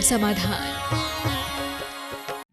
समाधान।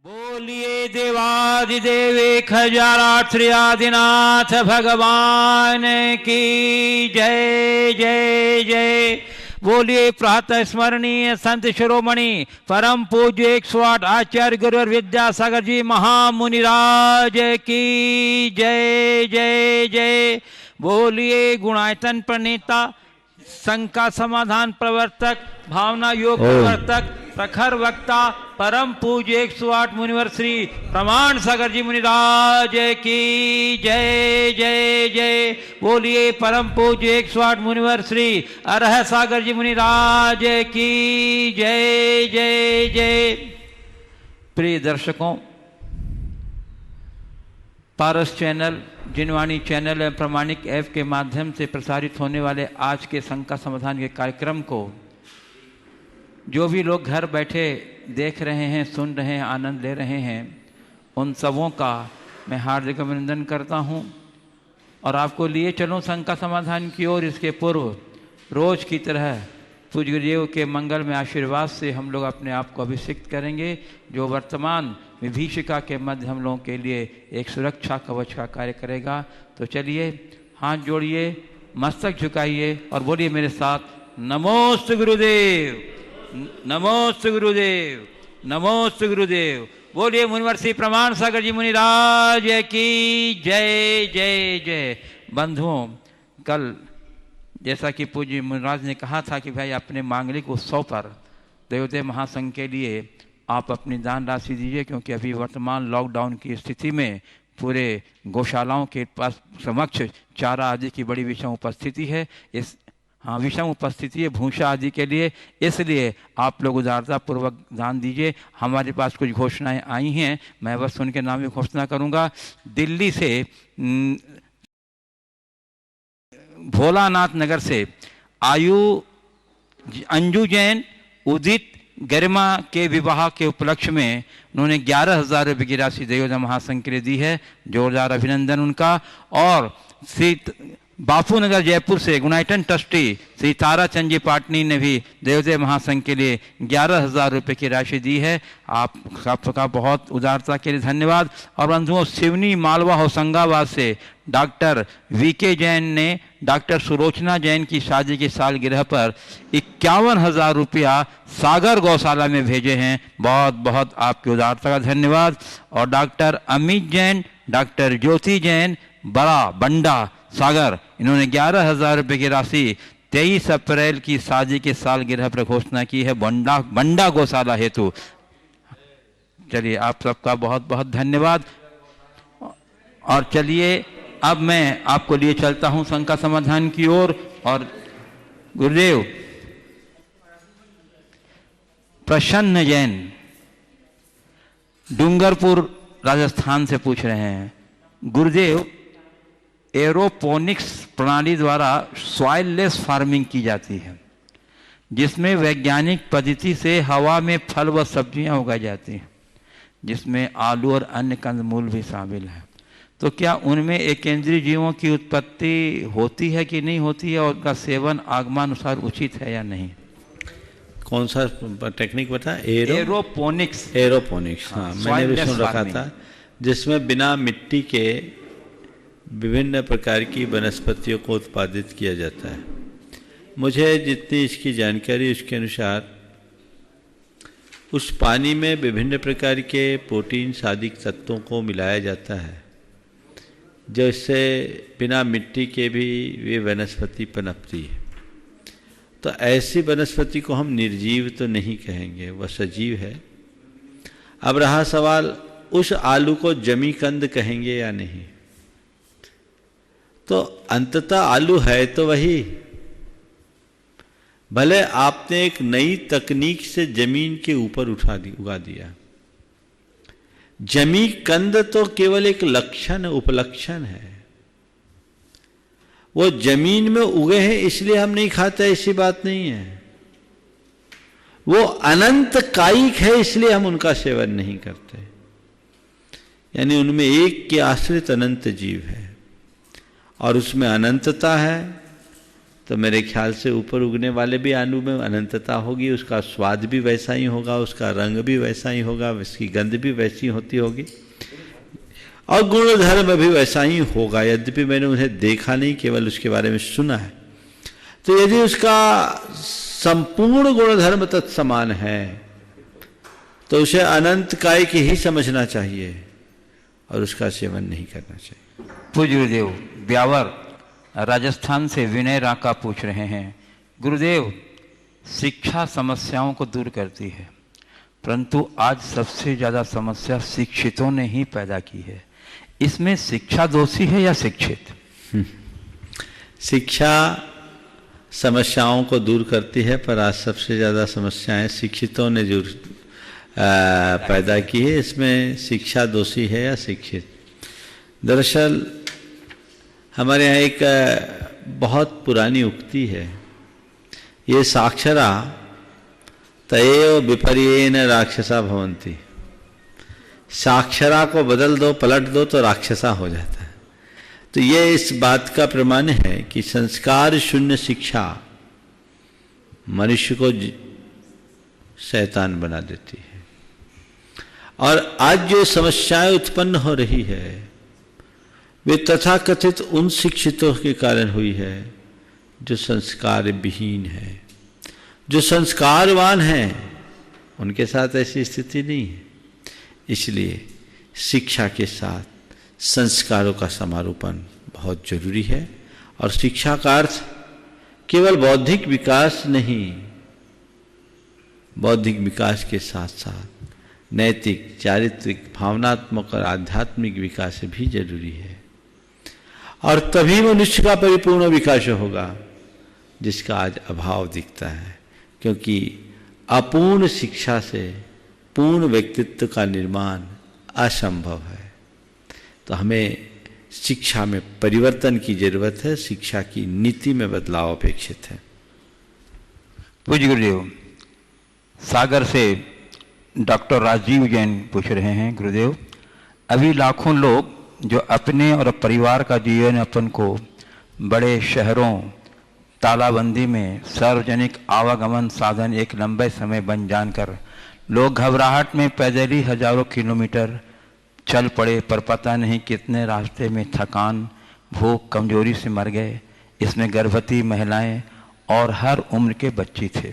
बोलिए देवादिदेव एक हजाराठ श्री आदिनाथ भगवान की जय जय जय। बोलिए प्रातः स्मरणीय संत शिरोमणि परम पूज्य 108 आचार्य गुरुवर विद्यासागर जी महामुनिराज की जय जय जय। बोलिए गुणायतन प्रणेता संघ का समाधान प्रवर्तक भावना योग प्रवर्तक प्रखर वक्ता परम पूज्य 108 मुनिवर श्री प्रमाण सागर जी मुनिराज की जय जय जय। बोलिए परम पूज्य 108 मुनिवर श्री अरह सागर जी मुनिराज की जय जय जय। प्रिय दर्शकों, पारस चैनल, जिनवाणी चैनल एवं प्रमाणिक ऐप के माध्यम से प्रसारित होने वाले आज के संघ का समाधान के कार्यक्रम को जो भी लोग घर बैठे देख रहे हैं, सुन रहे हैं, आनंद ले रहे हैं, उन सबों का मैं हार्दिक अभिनंदन करता हूं और आपको लिए चलूं संघ का समाधान की ओर। इसके पूर्व रोज की तरह पूज्य गुरुदेव के मंगल में आशीर्वाद से हम लोग अपने आप को अभिषिक्त करेंगे, जो वर्तमान विभीषिका के मध्य हम लोगों के लिए एक सुरक्षा कवच का कार्य करेगा। तो चलिए हाथ जोड़िए, मस्तक झुकाइए और बोलिए मेरे साथ, नमोस्तु गुरुदेव, नमोस्तु गुरुदेव, नमोस्तु गुरुदेव। बोलिए मुनिवर श्री प्रमाण सागर जी मुनिराज की जय जय जय। बंधुओं, कल जैसा कि पूज्य मुनिराज ने कहा था कि भाई अपने मांगलिक उत्सव पर देवदेव महासंघ के लिए आप अपनी दान राशि दीजिए, क्योंकि अभी वर्तमान लॉकडाउन की स्थिति में पूरे गौशालाओं के पास समक्ष चारा आदि की बड़ी विषम उपस्थिति है। विषम उपस्थिति है भूसा आदि के लिए, इसलिए आप लोग उदारता पूर्वक दान दीजिए। हमारे पास कुछ घोषणाएं आई हैं, मैं बस उनके नाम में घोषणा करूंगा। दिल्ली से भोलानाथ नगर से अंजू जैन उदित गरिमा के विवाह के उपलक्ष्य में उन्होंने 11,000 रुपये की राशि देवदेव महासंघ के लिए दी है। जोरदार अभिनंदन उनका। और श्री बापू नगर जयपुर से गुणायतन ट्रस्टी श्री ताराचंद जी पाटनी ने भी देवदेव महासंघ के लिए 11,000 रुपये की राशि दी है। आप सबका बहुत उदारता के लिए धन्यवाद। और बंधुओं, सिवनी मालवा होशंगाबाद से डॉक्टर वीके जैन ने डॉक्टर सुलोचना जैन की शादी की सालगिरह पर 51,000 रुपया सागर गौशाला में भेजे हैं। बहुत बहुत आपकी उदारता का धन्यवाद। और डॉक्टर अमित जैन, डॉक्टर ज्योति जैन, बड़ा बंडा सागर, इन्होंने 11,000 रुपये की राशि 23 अप्रैल की शादी के सालगिरह पर घोषणा की है बंडा गौशाला हेतु। चलिए आप सबका बहुत बहुत धन्यवाद। और चलिए अब मैं आपको लिए चलता हूं संघ का समाधान की ओर। और गुरुदेव प्रसन्न जैन डूंगरपुर राजस्थान से पूछ रहे हैं, गुरुदेव एरोपोनिक्स प्रणाली द्वारा सॉइललेस फार्मिंग की जाती है, जिसमें वैज्ञानिक पद्धति से हवा में फल व सब्जियां उगाई जाती हैं, जिसमें आलू और अन्य कंदमूल भी शामिल है। तो क्या उनमें एकेंद्रीय जीवों की उत्पत्ति होती है कि नहीं होती है, और उनका सेवन आगमानुसार उचित है या नहीं? कौन सा टेक्निक बता? एरोपोनिक्स। एरोपोनिक्स, हाँ मैंने भी सुन रखा था, जिसमें बिना मिट्टी के विभिन्न प्रकार की वनस्पतियों को उत्पादित किया जाता है। मुझे जितनी इसकी जानकारी उसके अनुसार उस पानी में विभिन्न प्रकार के प्रोटीन आदि तत्वों को मिलाया जाता है, जिससे बिना मिट्टी के भी वे वनस्पति पनपती है। तो ऐसी वनस्पति को हम निर्जीव तो नहीं कहेंगे, वह सजीव है। अब रहा सवाल, उस आलू को जमीकंद कहेंगे या नहीं? तो अंततः आलू है तो वही, भले आपने एक नई तकनीक से जमीन के ऊपर उगा दिया। जमीकंद तो केवल एक लक्षण, उपलक्षण है। वो जमीन में उगे हैं इसलिए हम नहीं खाते, ऐसी बात नहीं है। वो अनंत कायिक है इसलिए हम उनका सेवन नहीं करते। यानी उनमें एक के आश्रित अनंत जीव है और उसमें अनंतता है, तो मेरे ख्याल से ऊपर उगने वाले भी अणु में अनंतता होगी, उसका स्वाद भी वैसा ही होगा, उसका रंग भी वैसा ही होगा, उसकी गंध भी वैसी होती होगी और गुणधर्म भी वैसा ही होगा। यद्यपि मैंने उन्हें देखा नहीं, केवल उसके बारे में सुना है। तो यदि उसका संपूर्ण गुणधर्म तत्समान है तो उसे अनंत काय की ही समझना चाहिए और उसका सेवन नहीं करना चाहिए। पूज्य गुरुदेव, ब्यावर राजस्थान से विनय राका पूछ रहे हैं, गुरुदेव शिक्षा समस्याओं को दूर करती है, परंतु आज सबसे ज़्यादा समस्या शिक्षितों ने ही पैदा की है। इसमें शिक्षा दोषी है या शिक्षित? शिक्षा समस्याओं को दूर करती है, पर आज सबसे ज़्यादा समस्याएं शिक्षितों ने जो पैदा की है। इसमें शिक्षा दोषी है या शिक्षित? दरअसल हमारे यहाँ एक बहुत पुरानी उक्ति है, ये साक्षरा तयेव विपर्येन राक्षसा भवन्ति। साक्षरा को बदल दो, पलट दो तो राक्षसा हो जाता है। तो ये इस बात का प्रमाण है कि संस्कार शून्य शिक्षा मनुष्य को शैतान बना देती है। और आज जो समस्याएं उत्पन्न हो रही है वे तथाकथित उन शिक्षितों के कारण हुई है जो संस्कार विहीन है। जो संस्कारवान हैं उनके साथ ऐसी स्थिति नहीं है। इसलिए शिक्षा के साथ संस्कारों का समारोपण बहुत जरूरी है। और शिक्षा का अर्थ केवल बौद्धिक विकास नहीं, बौद्धिक विकास के साथ साथ नैतिक, चारित्रिक, भावनात्मक और आध्यात्मिक विकास भी जरूरी है। और तभी मनुष्य का परिपूर्ण विकास होगा जिसका आज अभाव दिखता है, क्योंकि अपूर्ण शिक्षा से पूर्ण व्यक्तित्व का निर्माण असंभव है। तो हमें शिक्षा में परिवर्तन की जरूरत है, शिक्षा की नीति में बदलाव अपेक्षित है। पूज्य गुरुदेव, सागर से डॉक्टर राजीव जैन पूछ रहे हैं, गुरुदेव अभी लाखों लोग जो अपने और परिवार का जीवन यापन को बड़े शहरों, तालाबंदी में सार्वजनिक आवागमन साधन एक लंबे समय बन जानकर लोग घबराहट में पैदल ही हजारों किलोमीटर चल पड़े, पर पता नहीं कितने रास्ते में थकान, भूख, कमजोरी से मर गए। इसमें गर्भवती महिलाएं और हर उम्र के बच्चे थे।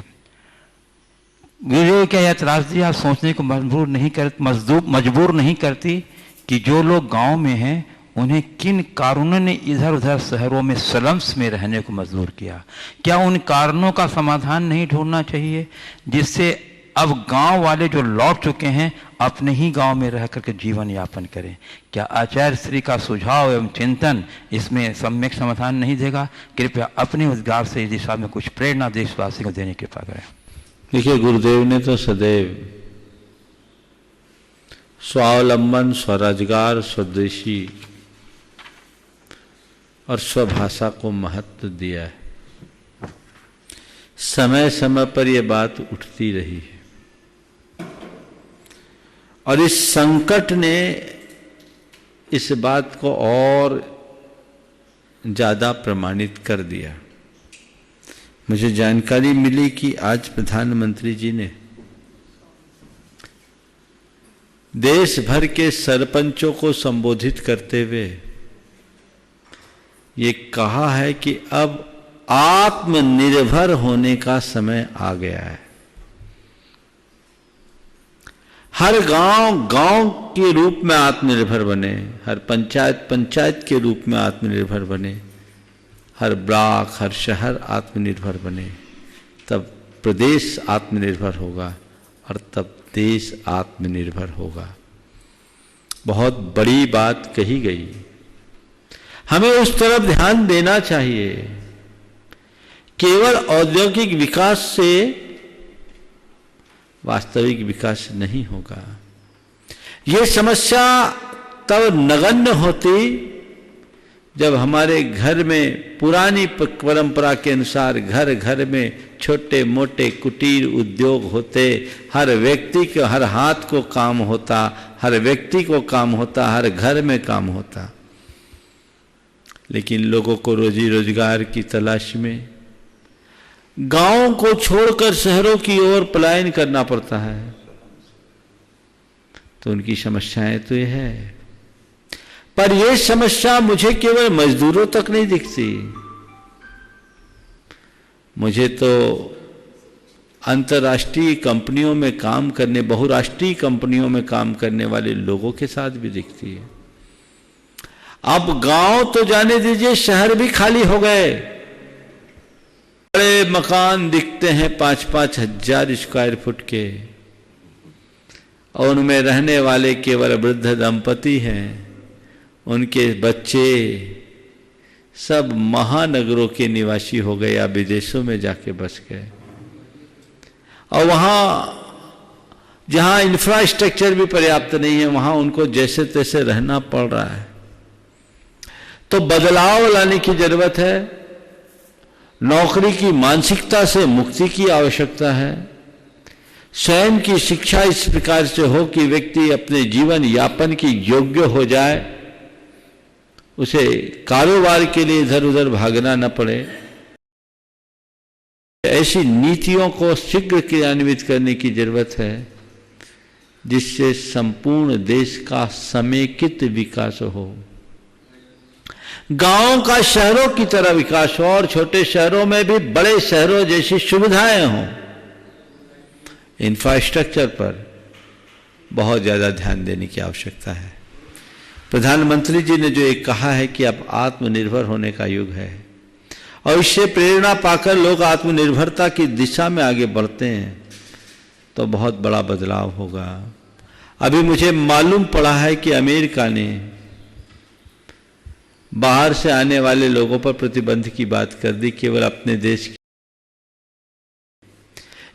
गुरुदेव, क्या यह त्रासदी आप सोचने को मजबूर नहीं करती कि जो लोग गांव में हैं उन्हें किन कारणों ने इधर उधर शहरों में स्लम्स में रहने को मजबूर किया? क्या उन कारणों का समाधान नहीं ढूंढना चाहिए जिससे अब गांव वाले जो लौट चुके हैं अपने ही गांव में रह करके जीवन यापन करें? क्या आचार्य श्री का सुझाव एवं चिंतन इसमें सम्यक समाधान नहीं देगा? कृपया अपने उद्गार से इस दिशा में कुछ प्रेरणा देशवासी को देने की कृपा करें। देखिए, गुरुदेव ने तो सदैव स्वावलंबन, स्वरोजगार, स्वदेशी और स्वभाषा को महत्व दिया है। समय समय पर यह बात उठती रही है और इस संकट ने इस बात को और ज्यादा प्रमाणित कर दिया। मुझे जानकारी मिली कि आज प्रधानमंत्री जी ने देश भर के सरपंचों को संबोधित करते हुए ये कहा है कि अब आत्मनिर्भर होने का समय आ गया है। हर गांव गांव के रूप में आत्मनिर्भर बने, हर पंचायत पंचायत के रूप में आत्मनिर्भर बने, हर ब्लॉक, हर शहर आत्मनिर्भर बने, तब प्रदेश आत्मनिर्भर होगा और तब देश आत्मनिर्भर होगा। बहुत बड़ी बात कही गई। हमें उस तरफ ध्यान देना चाहिए। केवल औद्योगिक विकास से वास्तविक विकास नहीं होगा। ये समस्या तब नगण्य होती जब हमारे घर में पुरानी परंपरा के अनुसार घर घर में छोटे मोटे कुटीर उद्योग होते, हर व्यक्ति को, हर हाथ को काम होता, हर व्यक्ति को काम होता, हर घर में काम होता। लेकिन लोगों को रोजी रोजगार की तलाश में गांवों को छोड़कर शहरों की ओर पलायन करना पड़ता है। तो उनकी समस्याएं तो ये है, पर यह समस्या मुझे केवल मजदूरों तक नहीं दिखती, मुझे तो अंतर्राष्ट्रीय कंपनियों में काम करने, बहुराष्ट्रीय कंपनियों में काम करने वाले लोगों के साथ भी दिखती है। अब गांव तो जाने दीजिए, शहर भी खाली हो गए। बड़े मकान दिखते हैं 5-5 हजार स्क्वायर फुट के, और उनमें रहने वाले केवल वृद्ध दंपति हैं, उनके बच्चे सब महानगरों के निवासी हो गए या विदेशों में जाके बस गए। और वहाँ जहाँ इंफ्रास्ट्रक्चर भी पर्याप्त नहीं है, वहाँ उनको जैसे तैसे रहना पड़ रहा है। तो बदलाव लाने की जरूरत है। नौकरी की मानसिकता से मुक्ति की आवश्यकता है। स्वयं की शिक्षा इस प्रकार से हो कि व्यक्ति अपने जीवन यापन की योग्य हो जाए, उसे कारोबार के लिए इधर उधर भागना न पड़े। ऐसी नीतियों को शीघ्र क्रियान्वित करने की जरूरत है जिससे संपूर्ण देश का समेकित विकास हो, गांवों का शहरों की तरह विकास हो, और छोटे शहरों में भी बड़े शहरों जैसी सुविधाएं हों। इंफ्रास्ट्रक्चर पर बहुत ज्यादा ध्यान देने की आवश्यकता है। प्रधानमंत्री जी ने जो एक कहा है कि अब आत्मनिर्भर होने का युग है, और इससे प्रेरणा पाकर लोग आत्मनिर्भरता की दिशा में आगे बढ़ते हैं, तो बहुत बड़ा बदलाव होगा। अभी मुझे मालूम पड़ा है कि अमेरिका ने बाहर से आने वाले लोगों पर प्रतिबंध की बात कर दी, केवल अपने देश की।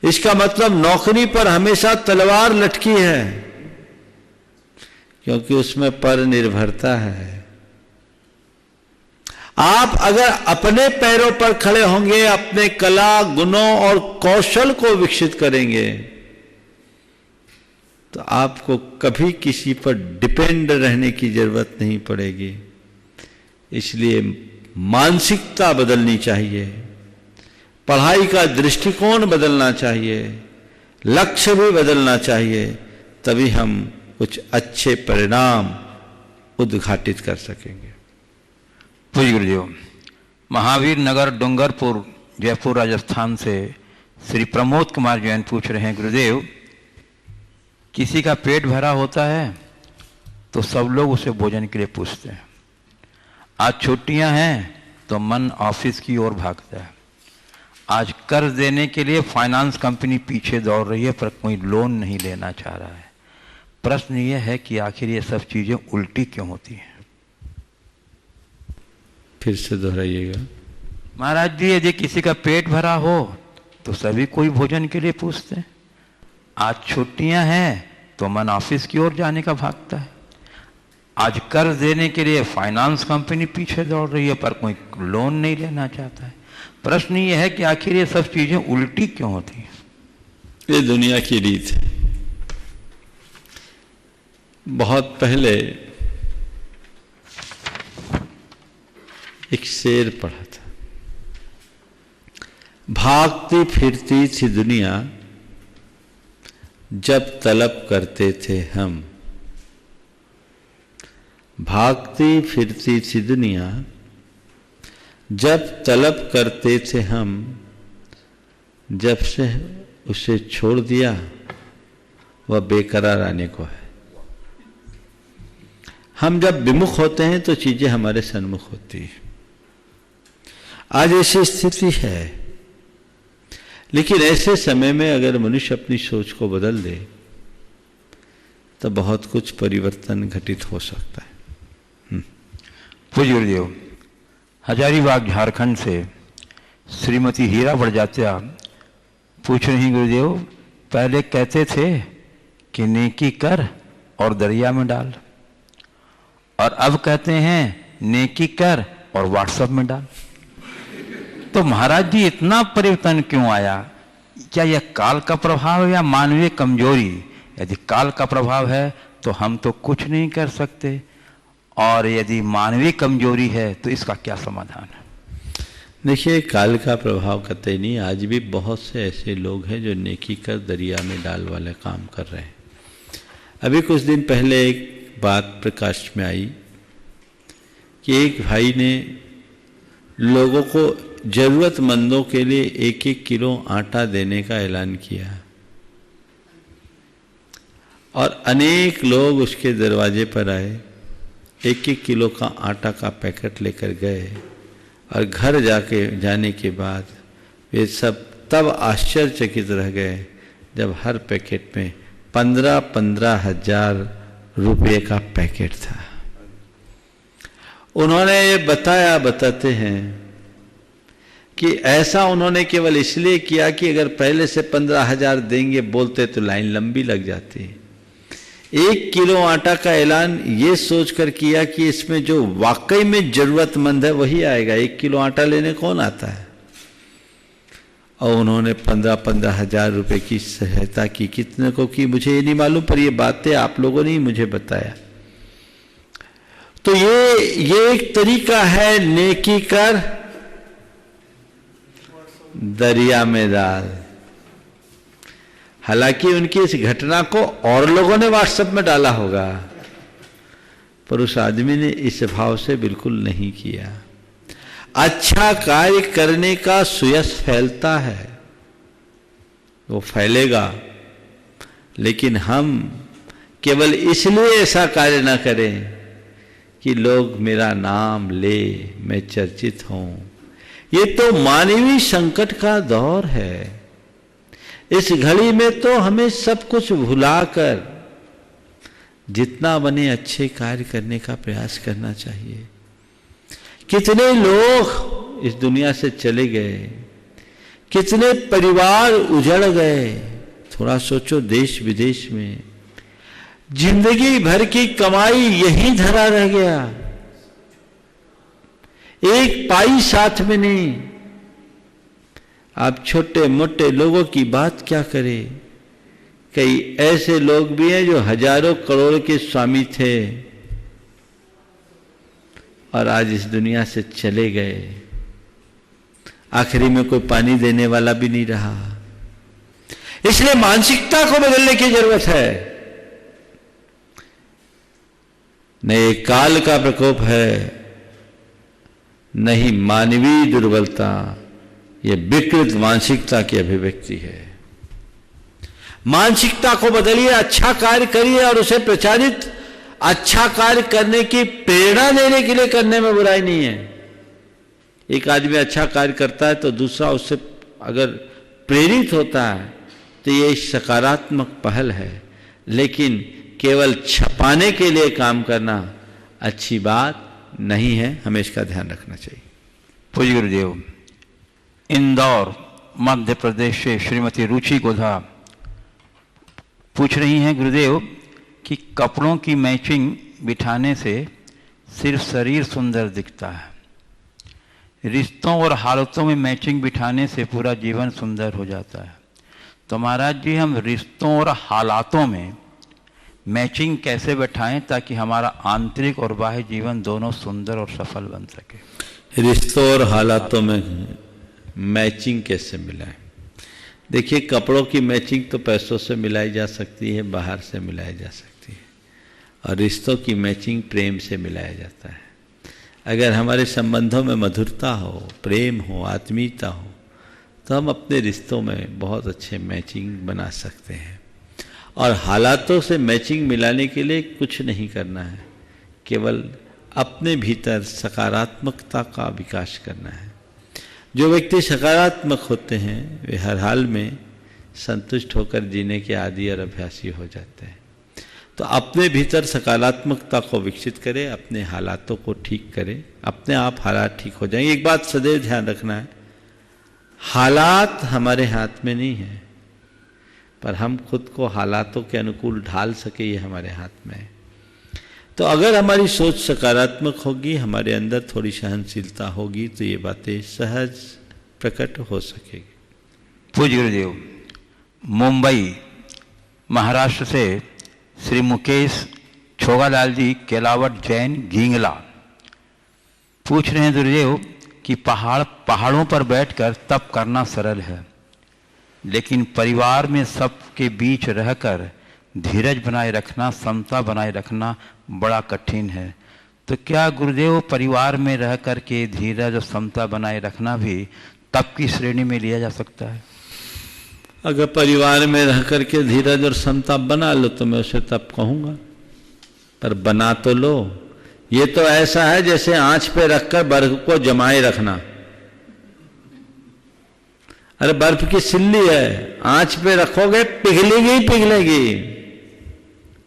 इसका मतलब नौकरी पर हमेशा तलवार लटकी है, क्योंकि उसमें पर निर्भरता है। आप अगर अपने पैरों पर खड़े होंगे, अपने कला, गुणों और कौशल को विकसित करेंगे, तो आपको कभी किसी पर डिपेंड रहने की जरूरत नहीं पड़ेगी। इसलिए मानसिकता बदलनी चाहिए, पढ़ाई का दृष्टिकोण बदलना चाहिए, लक्ष्य भी बदलना चाहिए, तभी हम कुछ अच्छे परिणाम उद्घाटित कर सकेंगे। पूज्य गुरुदेव, महावीर नगर डूंगरपुर जयपुर राजस्थान से श्री प्रमोद कुमार जैन पूछ रहे हैं, गुरुदेव किसी का पेट भरा होता है तो सब लोग उसे भोजन के लिए पूछते हैं। आज छुट्टियां हैं तो मन ऑफिस की ओर भागता है। आज कर्ज देने के लिए फाइनेंस कंपनी पीछे दौड़ रही है, पर कोई लोन नहीं लेना चाह रहा है। प्रश्न यह है कि आखिर ये सब चीजें उल्टी क्यों होती हैं? फिर से दोहराइएगा। महाराज जी, यदि किसी का पेट भरा हो तो सभी कोई भोजन के लिए पूछते हैं। आज छुट्टियां हैं तो मन ऑफिस की ओर जाने का भागता है। आज कर्ज देने के लिए फाइनेंस कंपनी पीछे दौड़ रही है, पर कोई लोन नहीं लेना चाहता है। प्रश्न ये है कि आखिर ये सब चीजें उल्टी क्यों होती हैं? ये दुनिया की रीत है। बहुत पहले एक शेर पढ़ा था, भागती फिरती थी दुनिया जब तलब करते थे हम। भागती फिरती थी दुनिया जब तलब करते थे हम, जब से उसे छोड़ दिया वह बेकरार आने को है। हम जब विमुख होते हैं तो चीजें हमारे सन्मुख होती है। आज ऐसी स्थिति है, लेकिन ऐसे समय में अगर मनुष्य अपनी सोच को बदल दे तो बहुत कुछ परिवर्तन घटित हो सकता है। पूज्य गुरुदेव, हजारीबाग झारखंड से श्रीमती हीरा बड़जात्या पूछ रही, गुरुदेव पहले कहते थे कि नेकी कर और दरिया में डाल, और अब कहते हैं नेकी कर और व्हाट्सएप में डाल। तो महाराज जी, इतना परिवर्तन क्यों आया? क्या यह काल का प्रभाव है या मानवीय कमजोरी? यदि काल का प्रभाव है तो हम तो कुछ नहीं कर सकते, और यदि मानवीय कमजोरी है तो इसका क्या समाधान है? देखिए, काल का प्रभाव कतई नहीं। आज भी बहुत से ऐसे लोग हैं जो नेकी कर दरिया में डाल वाले काम कर रहे हैं। अभी कुछ दिन पहले एक बात प्रकाश में आई कि एक भाई ने लोगों को जरूरतमंदों के लिए 1-1 किलो आटा देने का ऐलान किया और अनेक लोग उसके दरवाजे पर आए, 1-1 किलो का आटा का पैकेट लेकर गए और घर जाने के बाद वे सब तब आश्चर्यचकित रह गए जब हर पैकेट में 15-15 हजार रुपये का पैकेट था। उन्होंने ये बताते हैं कि ऐसा उन्होंने केवल इसलिए किया कि अगर पहले से 15,000 देंगे बोलते तो लाइन लंबी लग जाती। 1 किलो आटा का ऐलान ये सोचकर किया कि इसमें जो वाकई में जरूरतमंद है वही आएगा। 1 किलो आटा लेने कौन आता है? और उन्होंने 15-15 हजार रुपये की सहायता की। कितने को की मुझे ये नहीं मालूम, पर ये बातें आप लोगों ने ही मुझे बताया। तो ये एक तरीका है, नेकी कर दरिया में डाल। हालांकि उनकी इस घटना को और लोगों ने व्हाट्सएप में डाला होगा, पर उस आदमी ने इस भाव से बिल्कुल नहीं किया। अच्छा कार्य करने का सुयश फैलता है, वो फैलेगा, लेकिन हम केवल इसलिए ऐसा कार्य ना करें कि लोग मेरा नाम ले, मैं चर्चित हूं। ये तो मानवीय संकट का दौर है। इस घड़ी में तो हमें सब कुछ भुलाकर जितना बने अच्छे कार्य करने का प्रयास करना चाहिए। कितने लोग इस दुनिया से चले गए, कितने परिवार उजड़ गए। थोड़ा सोचो, देश विदेश में जिंदगी भर की कमाई यहीं धरा रह गया, एक पाई साथ में नहीं। आप छोटे मोटे लोगों की बात क्या करें? कई ऐसे लोग भी हैं जो हजारों करोड़ के स्वामी थे और आज इस दुनिया से चले गए। आखिरी में कोई पानी देने वाला भी नहीं रहा। इसलिए मानसिकता को बदलने की जरूरत है। न ये काल का प्रकोप है, नहीं मानवीय दुर्बलता, ये विकृत मानसिकता की अभिव्यक्ति है। मानसिकता को बदलिए, अच्छा कार्य करिए और उसे प्रचारित, अच्छा कार्य करने की प्रेरणा देने के लिए करने में बुराई नहीं है। एक आदमी अच्छा कार्य करता है तो दूसरा उससे अगर प्रेरित होता है तो ये सकारात्मक पहल है, लेकिन केवल छपाने के लिए काम करना अच्छी बात नहीं है। हमें इसका ध्यान रखना चाहिए। पूज्य गुरुदेव, इंदौर मध्य प्रदेश से श्रीमती रुचि गोधा पूछ रही हैं गुरुदेव कि कपड़ों की मैचिंग बिठाने से सिर्फ शरीर सुंदर दिखता है, रिश्तों और हालतों में मैचिंग बिठाने से पूरा जीवन सुंदर हो जाता है। तो महाराज जी, हम रिश्तों और हालातों में मैचिंग कैसे बैठाएं ताकि हमारा आंतरिक और बाह्य जीवन दोनों सुंदर और सफल बन सके? रिश्तों और हालातों में मैचिंग कैसे मिलाएं? देखिए, कपड़ों की मैचिंग तो पैसों से मिलाई जा सकती है, बाहर से मिलाई जा सकती है, और रिश्तों की मैचिंग प्रेम से मिलाया जाता है। अगर हमारे संबंधों में मधुरता हो, प्रेम हो, आत्मीयता हो, तो हम अपने रिश्तों में बहुत अच्छे मैचिंग बना सकते हैं। और हालातों से मैचिंग मिलाने के लिए कुछ नहीं करना है, केवल अपने भीतर सकारात्मकता का विकास करना है। जो व्यक्ति सकारात्मक होते हैं वे हर हाल में संतुष्ट होकर जीने के आदी और अभ्यासी हो जाते हैं। तो अपने भीतर सकारात्मकता को विकसित करें, अपने हालातों को ठीक करें, अपने आप हालात ठीक हो जाएंगे। एक बात सदैव ध्यान रखना है, हालात हमारे हाथ में नहीं है, पर हम खुद को हालातों के अनुकूल ढाल सके ये हमारे हाथ में है। तो अगर हमारी सोच सकारात्मक होगी, हमारे अंदर थोड़ी सहनशीलता होगी, तो ये बातें सहज प्रकट हो सकेगी। पूज्य गुरुदेव, मुंबई महाराष्ट्र से श्री मुकेश छोगालाल जी केलावट जैन गींगला पूछ रहे हैं गुरुदेव कि पहाड़ों पर बैठकर तप करना सरल है, लेकिन परिवार में सबके बीच रहकर धीरज बनाए रखना, समता बनाए रखना बड़ा कठिन है। तो क्या गुरुदेव परिवार में रह कर के धीरज और समता बनाए रखना भी तप की श्रेणी में लिया जा सकता है? अगर परिवार में रह कर के धीरज और समता बना लो तो मैं उसे तप कहूँगा, पर बना तो लो। ये तो ऐसा है जैसे आंच पे रखकर बर्फ को जमाए रखना। अरे बर्फ की सिल्ली है, आंच पे रखोगे पिघलेगी ही पिघलेगी।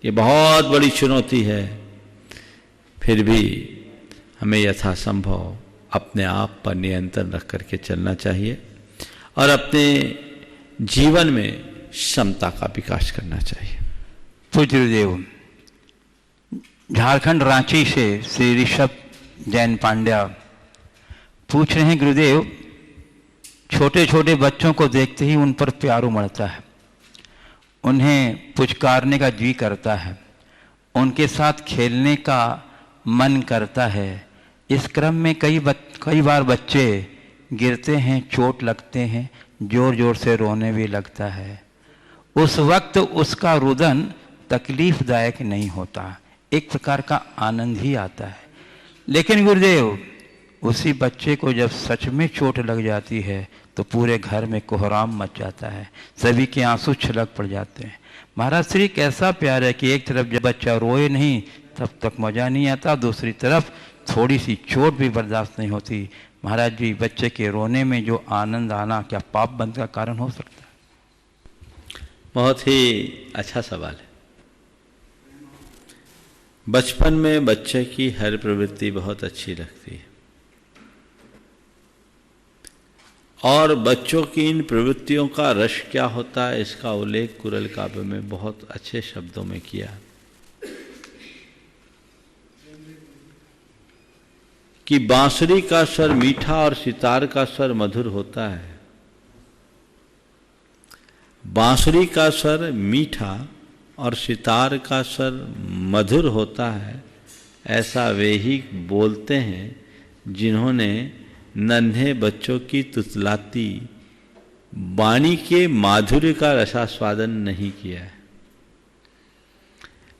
ये बहुत बड़ी चुनौती है। फिर भी हमें यथासंभव अपने आप पर नियंत्रण रख करके चलना चाहिए और अपने जीवन में क्षमता का विकास करना चाहिए। पूज्य गुरुदेव, झारखंड रांची से श्री ऋषभ जैन पांड्या पूछ रहे हैं, गुरुदेव छोटे छोटे बच्चों को देखते ही उन पर प्यार उमड़ता है, उन्हें पुचकारने का जी करता है, उनके साथ खेलने का मन करता है। इस क्रम में कई बार बच्चे गिरते हैं, चोट लगते हैं, जोर जोर से रोने भी लगता है। उस वक्त उसका रुदन तकलीफदायक नहीं होता, एक प्रकार का आनंद ही आता है। लेकिन गुरुदेव उसी बच्चे को जब सच में चोट लग जाती है तो पूरे घर में कोहराम मच जाता है, सभी के आंसू छलक पड़ जाते हैं। महाराज श्री कैसा प्यार है कि एक तरफ जब बच्चा रोए नहीं तब तक मजा नहीं आता, दूसरी तरफ थोड़ी सी चोट भी बर्दाश्त नहीं होती। महाराज जी बच्चे के रोने में जो आनंद आना क्या पाप बंद का कारण हो सकता है? बहुत ही अच्छा सवाल है। बचपन में बच्चे की हर प्रवृत्ति बहुत अच्छी लगती है और बच्चों की इन प्रवृत्तियों का रस क्या होता है इसका उल्लेख कुरल काव्य में बहुत अच्छे शब्दों में किया कि बांसुरी का स्वर मीठा और सितार का स्वर मधुर होता है। बांसुरी का स्वर मीठा और सितार का स्वर मधुर होता है, ऐसा वे ही बोलते हैं जिन्होंने नन्हे बच्चों की तुतलाती वाणी के माधुर्य का रसास्वादन नहीं किया है।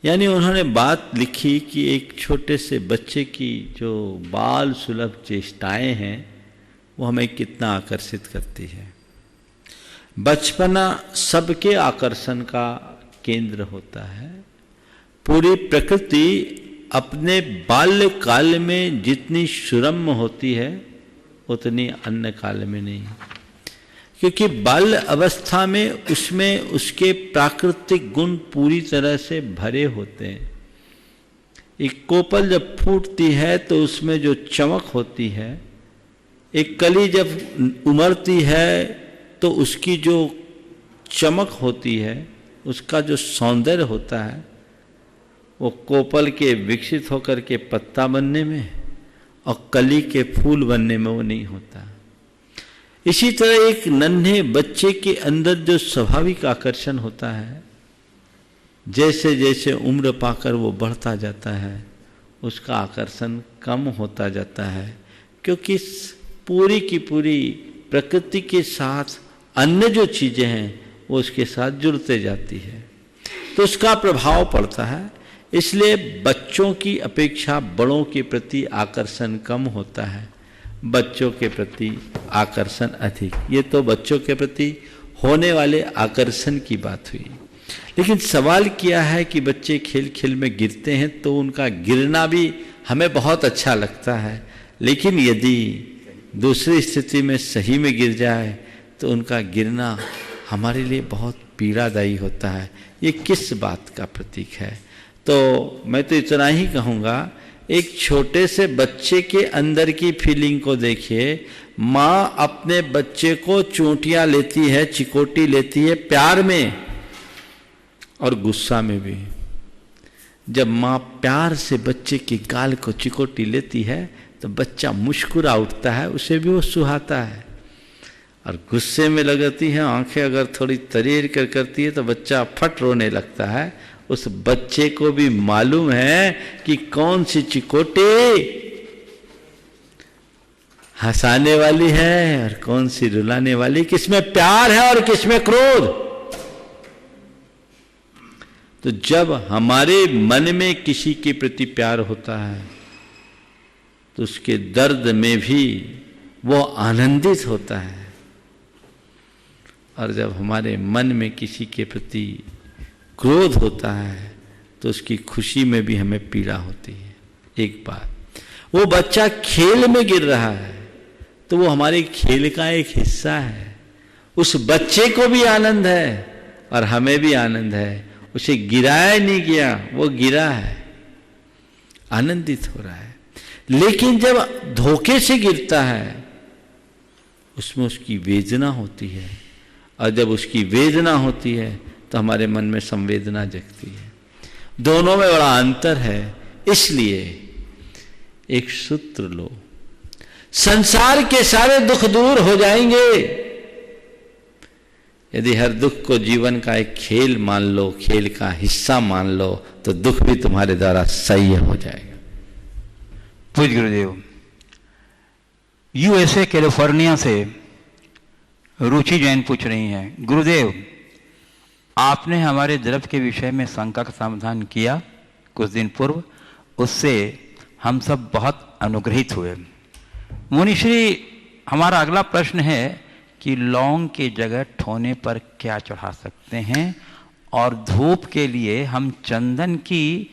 यानी उन्होंने बात लिखी कि एक छोटे से बच्चे की जो बाल सुलभ चेष्टाएं हैं वो हमें कितना आकर्षित करती है। बचपना सबके आकर्षण का केंद्र होता है। पूरी प्रकृति अपने बाल्यकाल में जितनी सुरम्य होती है उतनी अन्य काल में नहीं, क्योंकि बाल्य अवस्था में उसमें उसके प्राकृतिक गुण पूरी तरह से भरे होते हैं। एक कोपल जब फूटती है तो उसमें जो चमक होती है, एक कली जब उमड़ती है तो उसकी जो चमक होती है, उसका जो सौंदर्य होता है, वो कोपल के विकसित होकर के पत्ता बनने में और कली के फूल बनने में वो नहीं होता। इसी तरह एक नन्हे बच्चे के अंदर जो स्वाभाविक आकर्षण होता है, जैसे जैसे उम्र पाकर वो बढ़ता जाता है उसका आकर्षण कम होता जाता है, क्योंकि पूरी की पूरी प्रकृति के साथ अन्य जो चीज़ें हैं वो उसके साथ जुड़ते जाती है, तो उसका प्रभाव पड़ता है। इसलिए बच्चों की अपेक्षा बड़ों के प्रति आकर्षण कम होता है, बच्चों के प्रति आकर्षण अधिक। ये तो बच्चों के प्रति होने वाले आकर्षण की बात हुई। लेकिन सवाल किया है कि बच्चे खेल खेल में गिरते हैं तो उनका गिरना भी हमें बहुत अच्छा लगता है, लेकिन यदि दूसरी स्थिति में सही में गिर जाए तो उनका गिरना हमारे लिए बहुत पीड़ादायी होता है। ये किस बात का प्रतीक है? तो मैं तो इतना ही कहूँगा, एक छोटे से बच्चे के अंदर की फीलिंग को देखिए। माँ अपने बच्चे को चोटियाँ लेती है, चिकोटी लेती है, प्यार में और गुस्सा में भी। जब माँ प्यार से बच्चे की गाल को चिकोटी लेती है तो बच्चा मुस्कुरा उठता है, उसे भी वो सुहाता है। और गुस्से में लगती है, आंखें अगर थोड़ी तरीर कर करती है तो बच्चा फट रोने लगता है। उस बच्चे को भी मालूम है कि कौन सी चिकोटी हंसाने वाली है और कौन सी रुलाने वाली, किसमें प्यार है और किसमें क्रोध। तो जब हमारे मन में किसी के प्रति प्यार होता है तो उसके दर्द में भी वो आनंदित होता है, और जब हमारे मन में किसी के प्रति क्रोध होता है तो उसकी खुशी में भी हमें पीड़ा होती है। एक बात, वो बच्चा खेल में गिर रहा है तो वो हमारे खेल का एक हिस्सा है, उस बच्चे को भी आनंद है और हमें भी आनंद है। उसे गिराया नहीं गया, वो गिरा है, आनंदित हो रहा है। लेकिन जब धोखे से गिरता है उसमें उसकी वेदना होती है, और जब उसकी वेदना होती है तो हमारे मन में संवेदना जगती है। दोनों में बड़ा अंतर है। इसलिए एक सूत्र लो, संसार के सारे दुख दूर हो जाएंगे यदि हर दुख को जीवन का एक खेल मान लो, खेल का हिस्सा मान लो, तो दुख भी तुम्हारे द्वारा सह्य हो जाएगा। पूज्य गुरुदेव, यूएसए कैलिफोर्निया से रुचि जैन पूछ रही हैं, गुरुदेव आपने हमारे द्रव्य के विषय में शंका का समाधान किया कुछ दिन पूर्व, उससे हम सब बहुत अनुग्रहित हुए। मुनिश्री, हमारा अगला प्रश्न है कि लौंग की जगह ठोने पर क्या चढ़ा सकते हैं, और धूप के लिए हम चंदन की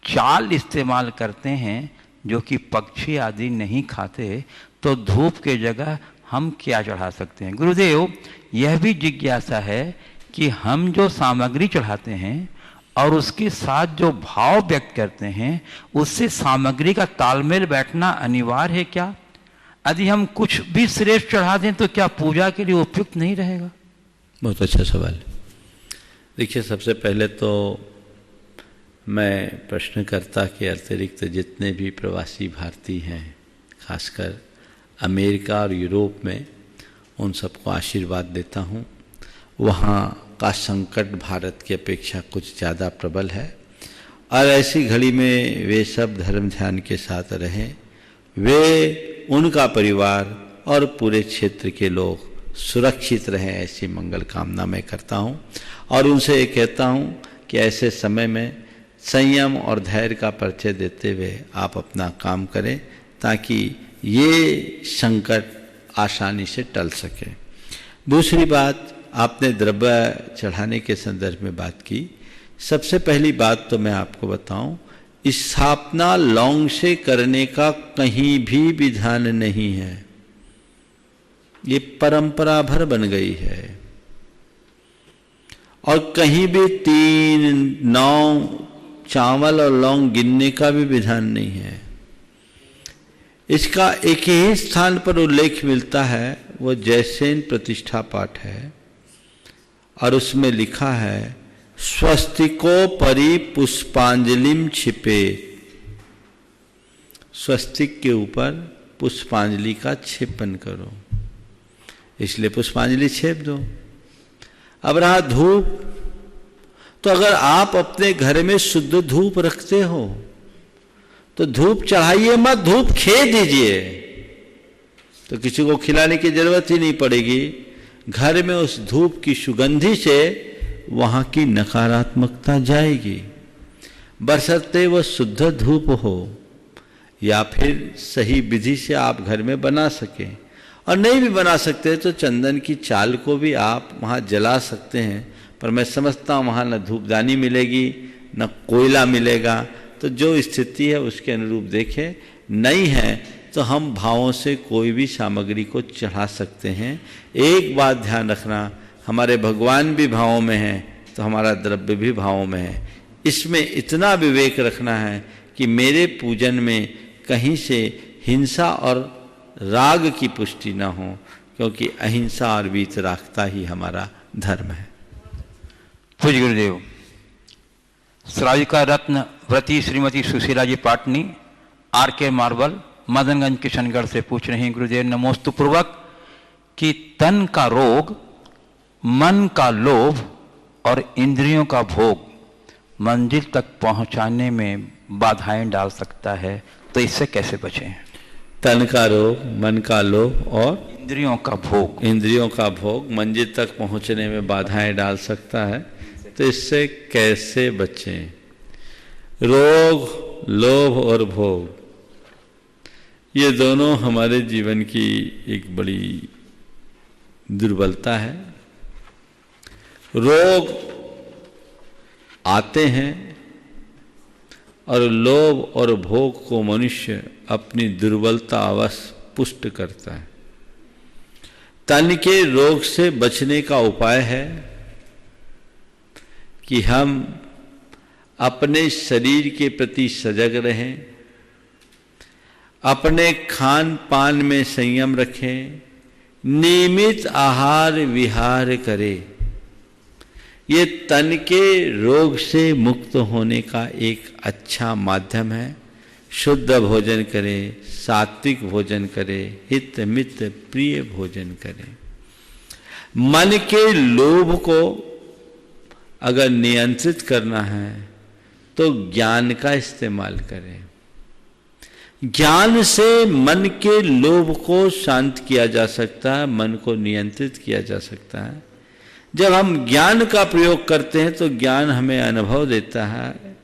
चाल इस्तेमाल करते हैं जो कि पक्षी आदि नहीं खाते, तो धूप के जगह हम क्या चढ़ा सकते हैं? गुरुदेव, यह भी जिज्ञासा है कि हम जो सामग्री चढ़ाते हैं और उसके साथ जो भाव व्यक्त करते हैं उससे सामग्री का तालमेल बैठना अनिवार्य है क्या? यदि हम कुछ भी श्रेष्ठ चढ़ा दें तो क्या पूजा के लिए उपयुक्त नहीं रहेगा? बहुत अच्छा सवाल। देखिए, सबसे पहले तो मैं प्रश्नकर्ता के अतिरिक्त जितने भी प्रवासी भारतीय हैं, खासकर अमेरिका और यूरोप में, उन सबको आशीर्वाद देता हूँ। वहाँ का संकट भारत की अपेक्षा कुछ ज़्यादा प्रबल है, और ऐसी घड़ी में वे सब धर्म ध्यान के साथ रहें, वे, उनका परिवार और पूरे क्षेत्र के लोग सुरक्षित रहें, ऐसी मंगल कामना मैं करता हूँ। और उनसे ये कहता हूँ कि ऐसे समय में संयम और धैर्य का परिचय देते हुए आप अपना काम करें, ताकि ये संकट आसानी से टल सके। दूसरी बात, आपने द्रव्य चढ़ाने के संदर्भ में बात की। सबसे पहली बात तो मैं आपको बताऊं, स्थापना लौंग से करने का कहीं भी विधान नहीं है, ये परंपरा भर बन गई है। और कहीं भी 3, 9 चावल और लौंग गिनने का भी विधान नहीं है। इसका एक ही स्थान पर उल्लेख मिलता है, वो जयसेन प्रतिष्ठा पाठ है, और उसमें लिखा है, स्वस्तिको परि पुष्पांजलिम छिपे। स्वस्तिक के ऊपर पुष्पांजलि का छेपन करो, इसलिए पुष्पांजलि छेप दो। अब रहा धूप, तो अगर आप अपने घर में शुद्ध धूप रखते हो तो धूप चढ़ाइए मत, धूप खे दीजिए, तो किसी को खिलाने की जरूरत ही नहीं पड़ेगी। घर में उस धूप की सुगंधी से वहाँ की नकारात्मकता जाएगी, बशर्ते वो शुद्ध धूप हो या फिर सही विधि से आप घर में बना सकें। और नहीं भी बना सकते तो चंदन की चाल को भी आप वहाँ जला सकते हैं, पर मैं समझता हूँ वहाँ न धूपदानी मिलेगी न कोयला मिलेगा, तो जो स्थिति है उसके अनुरूप देखें। नहीं है तो हम भावों से कोई भी सामग्री को चढ़ा सकते हैं। एक बात ध्यान रखना, हमारे भगवान भी भावों में हैं तो हमारा द्रव्य भी भावों में है। इसमें इतना विवेक रखना है कि मेरे पूजन में कहीं से हिंसा और राग की पुष्टि न हो, क्योंकि अहिंसा और वीतरागता ही हमारा धर्म है। पूज्य गुरुदेव, श्राविका रत्न व्रती श्रीमती सुशीला जी पाटनी, आर.के. मार्बल, मदनगंज, किशनगढ़ से पूछ रहे हैं, गुरुदेव नमोस्तु पूर्वक, कि तन का रोग, मन का लोभ और इंद्रियों का भोग मंजिल तक पहुंचाने में बाधाएं डाल सकता है, तो इससे कैसे बचें? तन का रोग, मन का लोभ और इंद्रियों का भोग। इंद्रियों का भोग मंजिल तक पहुंचने में बाधाएं डाल सकता है। तो इससे कैसे बचें? रोग, लोभ और भोग, ये दोनों हमारे जीवन की एक बड़ी दुर्बलता है। रोग आते हैं और लोभ और भोग को मनुष्य अपनी दुर्बलता अवश्य पुष्ट करता है। तन के रोग से बचने का उपाय है कि हम अपने शरीर के प्रति सजग रहें, अपने खान पान में संयम रखें, नियमित आहार विहार करें। ये तन के रोग से मुक्त होने का एक अच्छा माध्यम है। शुद्ध भोजन करें, सात्विक भोजन करें, हित मित प्रिय भोजन करें। मन के लोभ को अगर नियंत्रित करना है तो ज्ञान का इस्तेमाल करें। ज्ञान से मन के लोभ को शांत किया जा सकता है, मन को नियंत्रित किया जा सकता है। जब हम ज्ञान का प्रयोग करते हैं तो ज्ञान हमें अनुभव देता है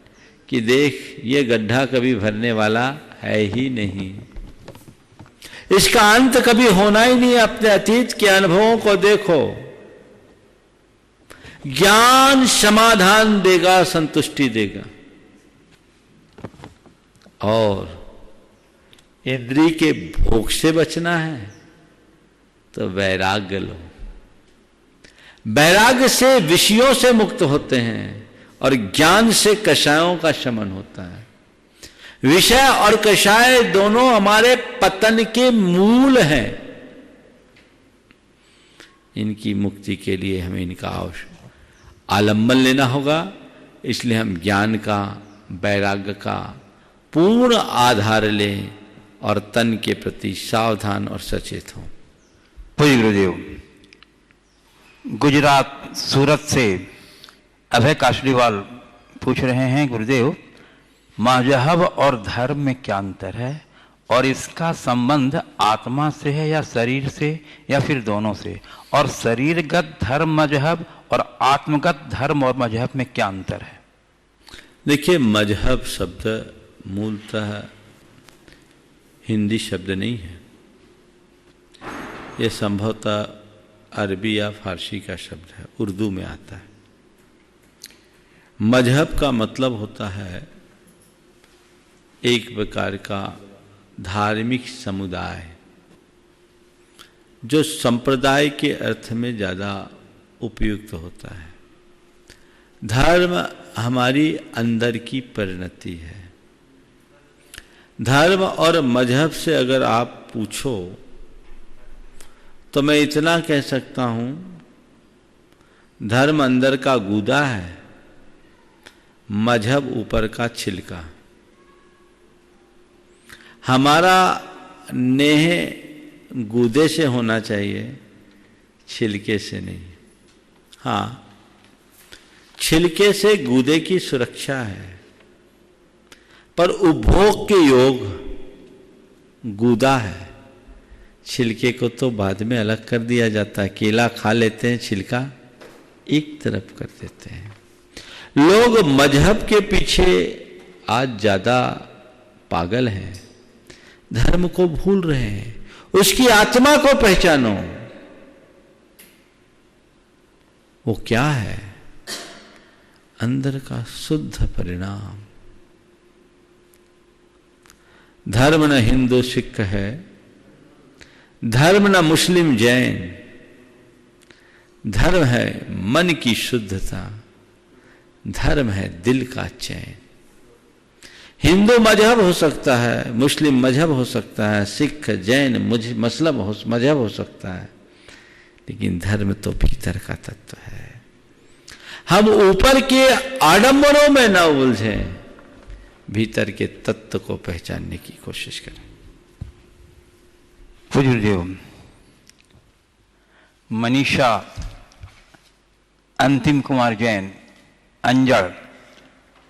कि देख, ये गड्ढा कभी भरने वाला है ही नहीं, इसका अंत कभी होना ही नहीं। अपने अतीत के अनुभवों को देखो। ज्ञान समाधान देगा, संतुष्टि देगा। और इंद्रिय के भोग से बचना है तो वैराग्य लो। वैराग्य से विषयों से मुक्त होते हैं और ज्ञान से कषायों का शमन होता है। विषय और कषाय दोनों हमारे पतन के मूल हैं। इनकी मुक्ति के लिए हमें इनका आलंबन लेना होगा। इसलिए हम ज्ञान का, वैराग्य का पूर्ण आधार लें और तन के प्रति सावधान और सचेत हों। पूज्य गुरुदेव, गुजरात सूरत से अभय काशलीवाल पूछ रहे हैं, गुरुदेव मजहब और धर्म में क्या अंतर है और इसका संबंध आत्मा से है या शरीर से या फिर दोनों से? और शरीरगत धर्म मजहब और आत्मगत धर्म और मजहब में क्या अंतर है? देखिए, मजहब शब्द मूलतः हिंदी शब्द नहीं है। यह संभवतः अरबी या फारसी का शब्द है, उर्दू में आता है। मजहब का मतलब होता है एक प्रकार का धार्मिक समुदाय, जो संप्रदाय के अर्थ में ज़्यादा उपयुक्त होता है। धर्म हमारी अंदर की परिणति है। धर्म और मजहब से अगर आप पूछो तो मैं इतना कह सकता हूं, धर्म अंदर का गूदा है, मजहब ऊपर का छिलका। हमारा नेह गूदे से होना चाहिए, छिलके से नहीं। हाँ, छिलके से गूदे की सुरक्षा है, पर उपभोग के योग गूदा है। छिलके को तो बाद में अलग कर दिया जाता है। केला खा लेते हैं, छिलका एक तरफ कर देते हैं। लोग मजहब के पीछे आज ज्यादा पागल हैं, धर्म को भूल रहे हैं। उसकी आत्मा को पहचानो, वो क्या है? अंदर का शुद्ध परिणाम। धर्म न हिंदू सिख है, धर्म न मुस्लिम जैन, धर्म है मन की शुद्धता, धर्म है दिल का चैन। हिंदू मजहब हो सकता है, मुस्लिम मजहब हो सकता है, सिख जैन मजहब हो सकता है, लेकिन धर्म तो भीतर का तत्व है। हम ऊपर के आडंबरों में न उलझें, भीतर के तत्व को पहचानने की कोशिश करें। पूज्य मनीषा अंतिम कुमार जैन, अंजड़,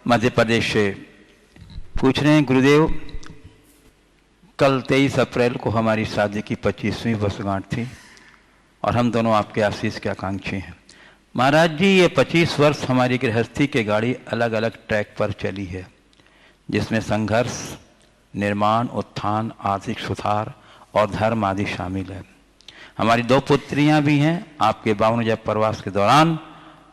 मध्य प्रदेश से पूछ रहे हैं, गुरुदेव कल 23 अप्रैल को हमारी शादी की 25वीं वर्षगांठ थी और हम दोनों आपके आशीष के आकांक्षी हैं। महाराज जी, ये 25 वर्ष हमारी गृहस्थी की गाड़ी अलग अलग ट्रैक पर चली है, जिसमें संघर्ष, निर्माण, उत्थान, आर्थिक सुधार और धर्म आदि शामिल है। हमारी 2 पुत्रियां भी हैं। आपके 52 प्रवास के दौरान